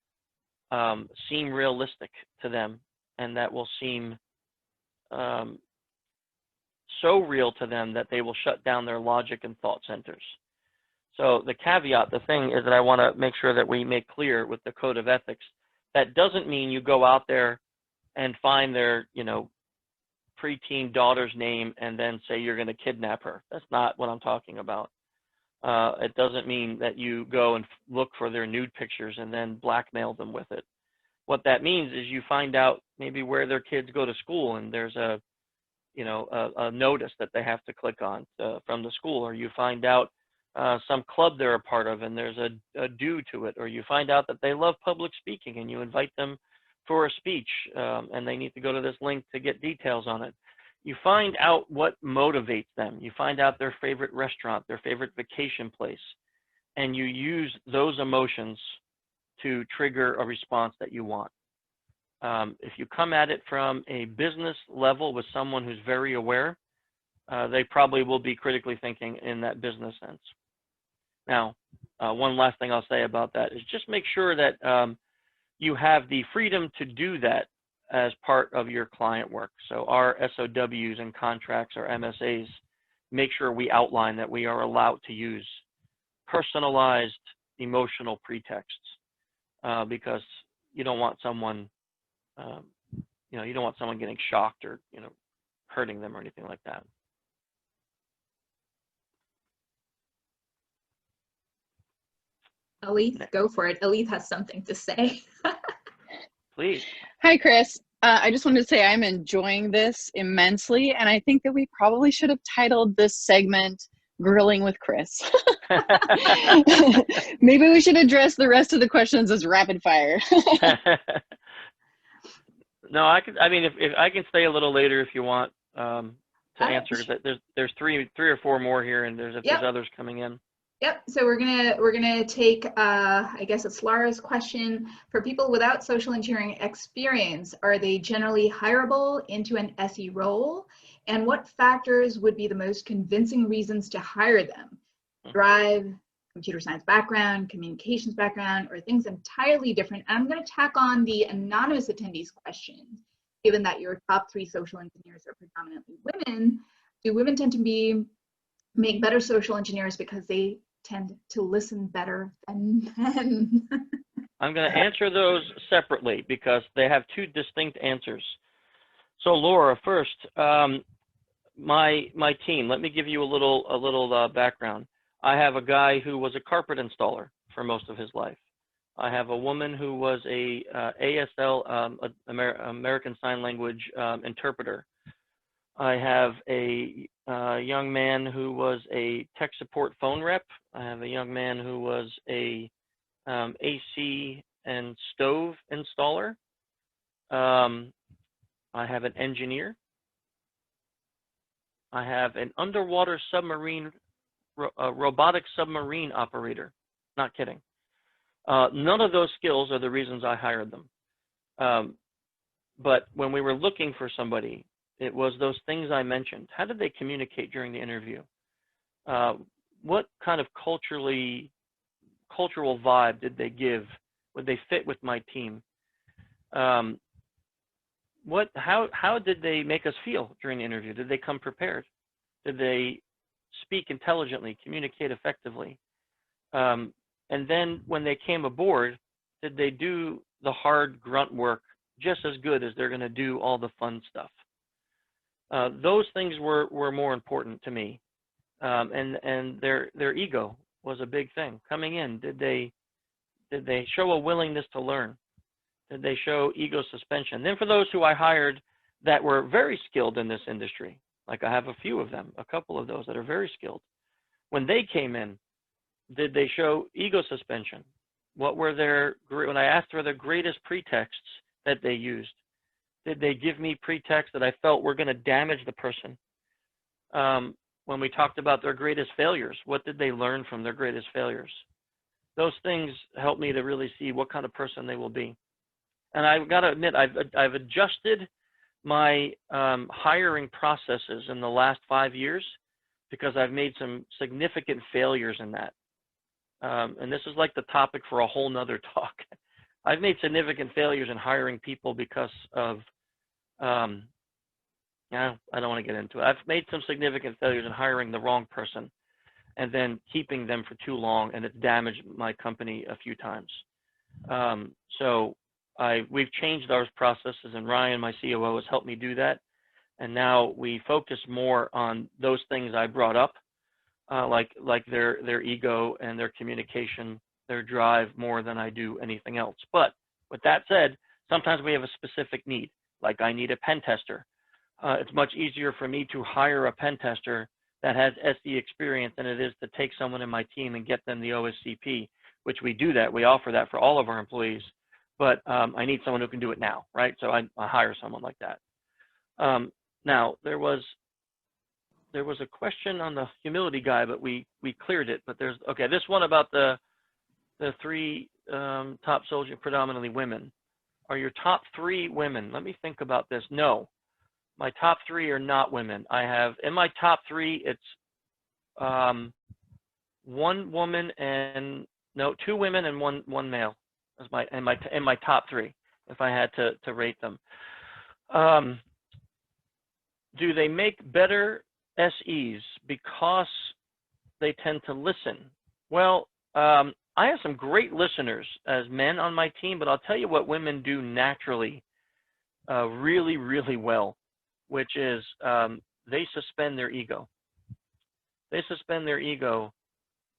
seem realistic to them, and that will seem so real to them that they will shut down their logic and thought centers. So the caveat, the thing is that I want to make sure that we make clear with the code of ethics, that doesn't mean you go out there and find their, preteen daughter's name and then say you're going to kidnap her. That's not what I'm talking about. It doesn't mean that you go and look for their nude pictures and then blackmail them with it. What that means is you find out maybe where their kids go to school, and there's a notice that they have to click on from the school, or you find out some club they're a part of and there's a due to it, or you find out that they love public speaking and you invite them for a speech and they need to go to this link to get details on it. You find out what motivates them. You find out their favorite restaurant, their favorite vacation place, and you use those emotions to trigger a response that you want. If you come at it from a business level with someone who's very aware, they probably will be critically thinking in that business sense. Now, one last thing I'll say about that is just make sure that you have the freedom to do that as part of your client work. So our SOWs and contracts or MSAs, make sure we outline that we are allowed to use personalized emotional pretexts because you don't want someone you don't want someone getting shocked or, hurting them or anything like that. Alith, go for it. Alith has something to say. Please. Hi, Chris. I just wanted to say I'm enjoying this immensely, and I think that we probably should have titled this segment Grilling with Chris. Maybe we should address the rest of the questions as rapid fire. No, if I can stay a little later if you want to answer. There's three or four more here, and there's others coming in. Yep. So we're gonna take I guess it's Lara's question. For people without social engineering experience, are they generally hireable into an SE role? And what factors would be the most convincing reasons to hire them? Drive, computer science background, communications background, or things entirely different? And I'm going to tack on the anonymous attendees question. Given that your top 3 social engineers are predominantly women, do women tend to make better social engineers because they tend to listen better than men? I'm going to answer those separately because they have 2 distinct answers. So Laura, first, my team. Let me give you a little background. I have a guy who was a carpet installer for most of his life. I have a woman who was a ASL, American Sign Language interpreter. I have a young man who was a tech support phone rep. I have a young man who was a AC and stove installer. I have an engineer. I have an underwater submarine, robotic submarine operator. Not kidding. None of those skills are the reasons I hired them. But when we were looking for somebody, it was those things I mentioned. How did they communicate during the interview? What kind of cultural vibe did they give? Would they fit with my team? How did they make us feel during the interview? Did they come prepared? Did they speak intelligently, communicate effectively? And then when they came aboard, did they do the hard grunt work just as good as they're going to do all the fun stuff? Those things were more important to me. And their ego was a big thing. Coming in, did they show a willingness to learn? Did they show ego suspension? Then for those who I hired that were very skilled in this industry, like I have a few of them, a couple of those that are very skilled, when they came in, did they show ego suspension? What were when I asked for the greatest pretexts that they used, did they give me pretexts that I felt were going to damage the person? When we talked about their greatest failures, what did they learn from their greatest failures? Those things helped me to really see what kind of person they will be. And I've got to admit, I've adjusted my hiring processes in the last 5 years because I've made some significant failures in that. And this is like the topic for a whole nother talk. I've made significant failures in hiring people because of, I don't want to get into it. I've made some significant failures in hiring the wrong person and then keeping them for too long, and it's damaged my company a few times. So we've changed our processes, and Ryan, my COO, has helped me do that. And now we focus more on those things I brought up, like their ego and their communication, their drive, more than I do anything else. But with that said, sometimes we have a specific need, like I need a pen tester. It's much easier for me to hire a pen tester that has SE experience than it is to take someone in my team and get them the OSCP, which we do that. We offer that for all of our employees. But I need someone who can do it now, right? So I hire someone like that. Now, there was a question on the humility guy, but we cleared it. But okay, this one about the three top soldiers, predominantly women. Are your top 3 women? Let me think about this. No, my top 3 are not women. I have, in my top 3, it's 1 woman and, no, 2 women and one male. As in my top 3, if I had to rate them. Do they make better SEs because they tend to listen? Well, I have some great listeners as men on my team, but I'll tell you what women do naturally really, really well, which is they suspend their ego. They suspend their ego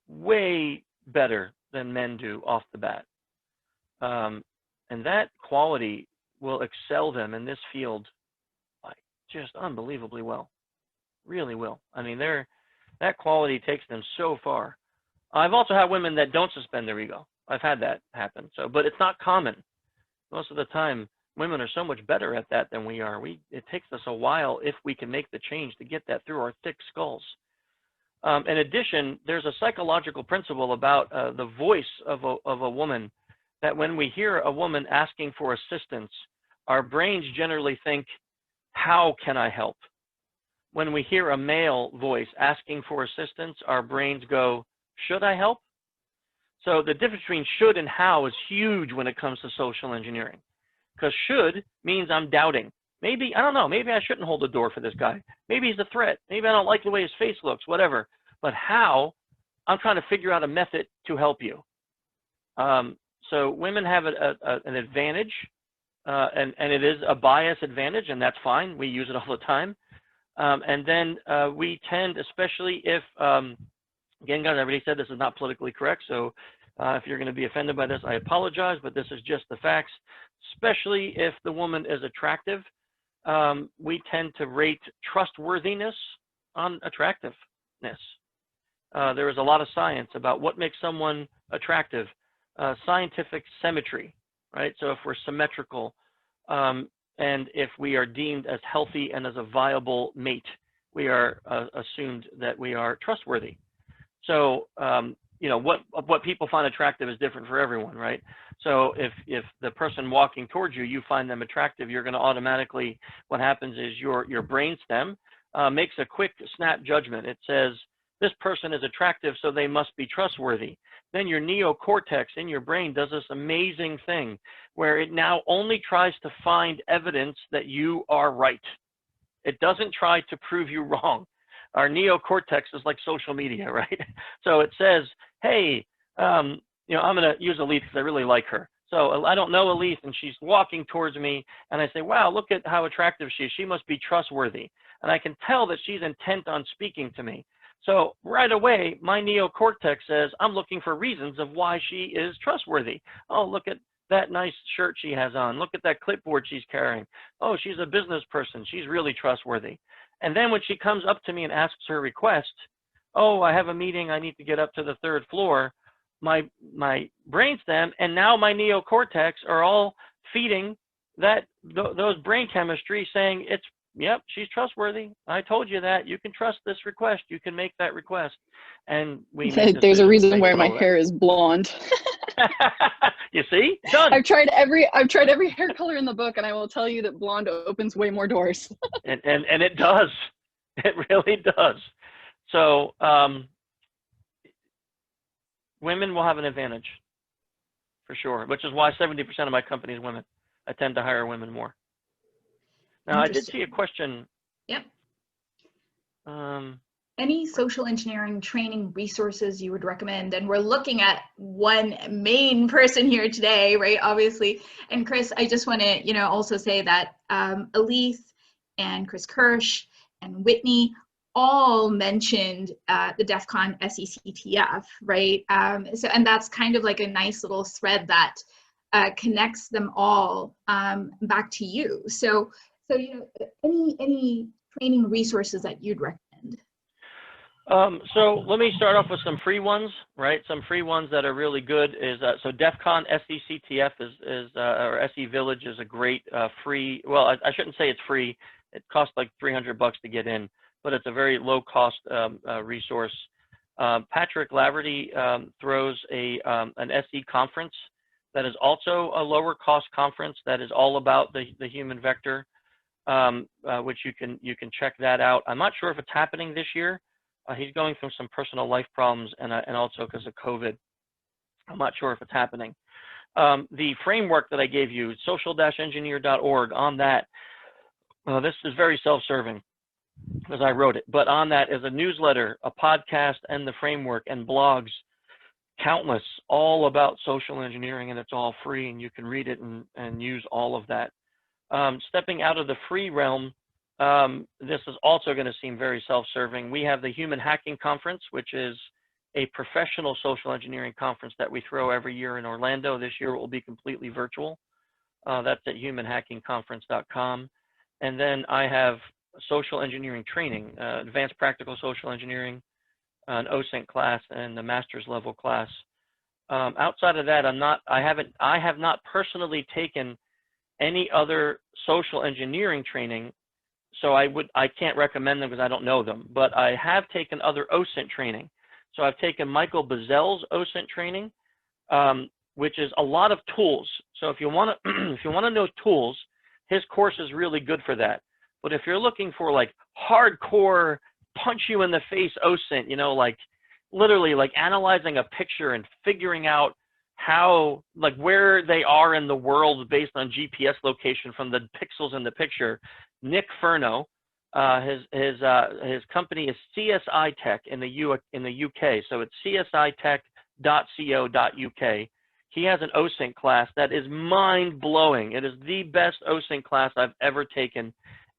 way better than men do off the bat. And that quality will excel them in this field like just unbelievably well, really will. I mean, that quality takes them so far. I've also had women that don't suspend their ego. I've had that happen. So, but it's not common. Most of the time, women are so much better at that than we are. It takes us a while, if we can make the change, to get that through our thick skulls. In addition, there's a psychological principle about the voice of a woman, that when we hear a woman asking for assistance, our brains generally think, how can I help? When we hear a male voice asking for assistance, our brains go, should I help? So the difference between should and how is huge when it comes to social engineering. Because should means I'm doubting. Maybe, I don't know, maybe I shouldn't hold the door for this guy. Maybe he's a threat. Maybe I don't like the way his face looks, whatever. But how, I'm trying to figure out a method to help you. So women have an advantage, and it is a bias advantage, and that's fine. We use it all the time. And then we tend, especially if, again, guys, everybody said this is not politically correct, so If you're going to be offended by this, I apologize, but this is just the facts, especially if the woman is attractive. We tend to rate trustworthiness on attractiveness. There is a lot of science about what makes someone attractive, scientific symmetry, right? So if we're symmetrical, and if we are deemed as healthy and as a viable mate, we are assumed that we are trustworthy. So, you know, what people find attractive is different for everyone, right? So if the person walking towards you, you find them attractive, you're going to automatically, what happens is your brainstem makes a quick snap judgment. It says, this person is attractive, so they must be trustworthy. Then your neocortex in your brain does this amazing thing where it now only tries to find evidence that you are right. It doesn't try to prove you wrong. Our neocortex is like social media, right? So it says, hey, you know, I'm going to use Elise because I really like her. So I don't know Elise, and she's walking towards me, and I say, wow, look at how attractive she is. She must be trustworthy. And I can tell that she's intent on speaking to me. So right away, my neocortex says, I'm looking for reasons of why she is trustworthy. Oh, look at that nice shirt she has on. Look at that clipboard she's carrying. Oh, she's a business person. She's really trustworthy. And then when she comes up to me and asks her request, oh, I have a meeting. I need to get up to the 3rd floor. My brainstem and now my neocortex are all feeding that those brain chemistry saying it's, yep, she's trustworthy. I told you that. You can trust this request. You can make that request. And we make There's a reason why my that. hair is blonde. You see? Done. I've tried every hair color in the book, and I will tell you that blonde opens way more doors. and it does. It really does. So women will have an advantage for sure, which is why 70% of my company is women. I tend to hire women more. Now, I did see a question. Yep. Any social engineering training resources you would recommend? And we're looking at one main person here today, right? Obviously. And Chris, I just want to, you know, also say that Elise and Chris Kirsch and Whitney all mentioned the DEF CON SECTF, right? So, and that's kind of like a nice little thread that connects them all back to you. So you know, any training resources that you'd recommend? So let me start off with some free ones, right? Some free ones that are really good is, so DEF CON SECTF or SE Village is a great free, well, I shouldn't say it's free. It costs like $300 to get in, but it's a very low cost resource. Patrick Laverty throws an SE conference that is also a lower cost conference that is all about the human vector, which you can check that out. I'm not sure if it's happening this year. He's going through some personal life problems and also because of COVID. I'm not sure if it's happening. The framework that I gave you, social-engineer.org, on that, this is very self-serving because I wrote it, but on that is a newsletter, a podcast, and the framework and blogs, countless, all about social engineering, and it's all free, and you can read it and use all of that. Stepping out of the free realm, this is also going to seem very self-serving. We have the Human Hacking Conference, which is a professional social engineering conference that we throw every year in Orlando. This year it will be completely virtual. That's at humanhackingconference.com. And then I have social engineering training, advanced practical social engineering, an OSINT class, and the master's level class. Outside of that, I have not personally taken any other social engineering training, so I can't recommend them because I don't know them, but I have taken other OSINT training. So I've taken Michael Bazel's OSINT training, which is a lot of tools. So if you want to know tools, his course is really good for that. But if you're looking for like hardcore punch you in the face OSINT, you know, like literally like analyzing a picture and figuring out how, like where they are in the world based on GPS location from the pixels in the picture. Nick Furno, his company is CSI Tech in the UK, so it's csitech.co.uk. He has an OSINT class that is mind-blowing. It is the best OSINT class I've ever taken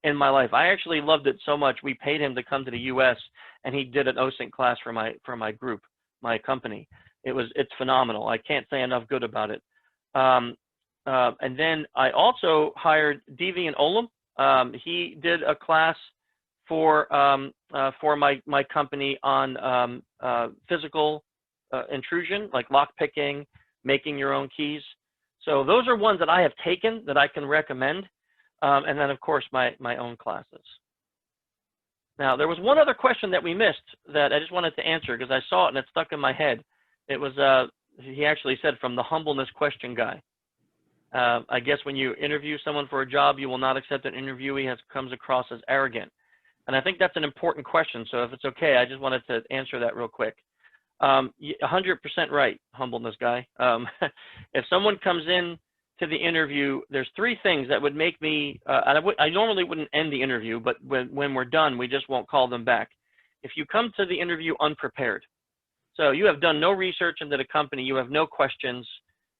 in my life. I actually loved it so much we paid him to come to the US and he did an OSINT class for my group, my company. It's phenomenal. I can't say enough good about it. And then I also hired Devian Olam. He did a class for my company on physical intrusion, like lock picking, making your own keys. So those are ones that I have taken that I can recommend. And then of course my own classes. Now there was one other question that we missed that I just wanted to answer because I saw it and it stuck in my head. It was, he actually said, from the humbleness question guy. I guess when you interview someone for a job, you will not accept an interviewee who comes across as arrogant. And I think that's an important question. So if it's okay, I just wanted to answer that real quick. 100% right, humbleness guy. If someone comes in to the interview, there's three things that would make me, I normally wouldn't end the interview, but when we're done, we just won't call them back. If you come to the interview unprepared, so you have done no research into the company, you have no questions,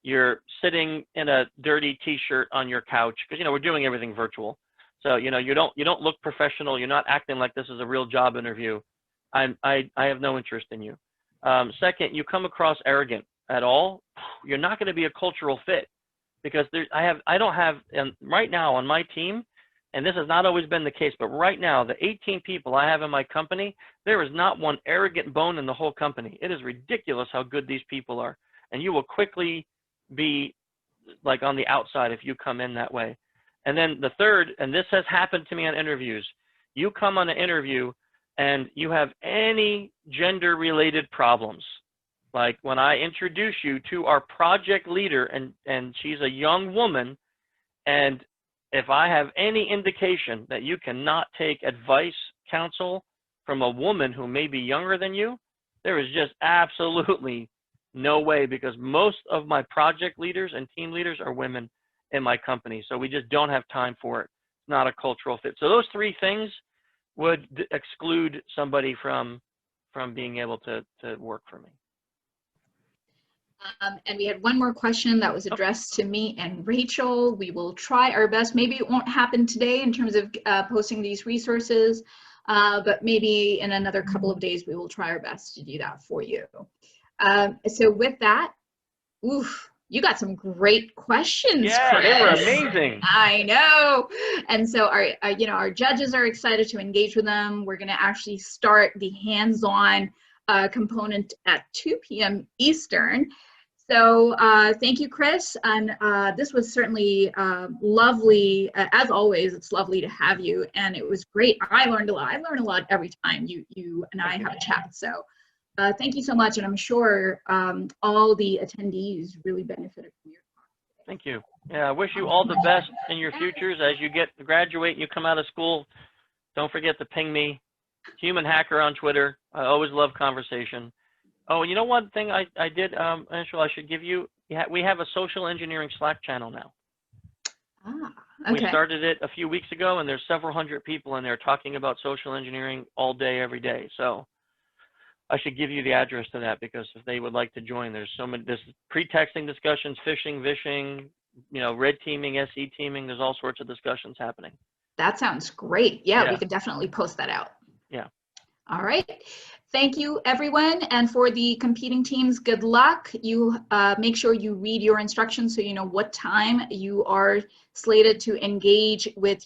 you're sitting in a dirty t-shirt on your couch, because, we're doing everything virtual. So, you don't look professional. You're not acting like this is a real job interview. I have no interest in you. Second, you come across arrogant at all, you're not going to be a cultural fit, because I don't have, right now on my team, and this has not always been the case, but right now, the 18 people I have in my company, there is not one arrogant bone in the whole company. It is ridiculous how good these people are. And you will quickly be like on the outside if you come in that way. And then the third, and this has happened to me on interviews, you come on an interview and you have any gender related problems. Like when I introduce you to our project leader and she's a young woman, and if I have any indication that you cannot take advice, counsel from a woman who may be younger than you, there is just absolutely no way, because most of my project leaders and team leaders are women in my company. So we just don't have time for it. It's not a cultural fit. So those three things would exclude somebody from being able to work for me. And we had one more question that was addressed to me and Rachel. We will try our best. Maybe it won't happen today in terms of posting these resources, but maybe in another couple of days, we will try our best to do that for you. So with that, oof, you got some great questions, Yeah, Chris. they were amazing. I know. And so our judges are excited to engage with them. We're going to actually start the hands-on component at 2 p.m. Eastern. So thank you, Chris. And this was certainly lovely. As always, it's lovely to have you. And it was great. I learned a lot. I learn a lot every time you and I have a chat. So thank you so much. And I'm sure all the attendees really benefited from your talk. Thank you. Yeah, I wish you all the best in your futures as you get to graduate and you come out of school. Don't forget to ping me, Human Hacker on Twitter. I always love conversation. Oh, and you know one thing I did, Angela, I should give you, we have a social engineering Slack channel now. Ah, okay. We started it a few weeks ago, and there's several hundred people in there talking about social engineering all day, every day. So I should give you the address to that, because if they would like to join, there's so many, there's pre-texting discussions, phishing, vishing, red teaming, SE teaming, there's all sorts of discussions happening. That sounds great. Yeah, we could definitely post that out. Yeah. All right. Thank you, everyone. And for the competing teams, good luck. You make sure you read your instructions so you know what time you are slated to engage with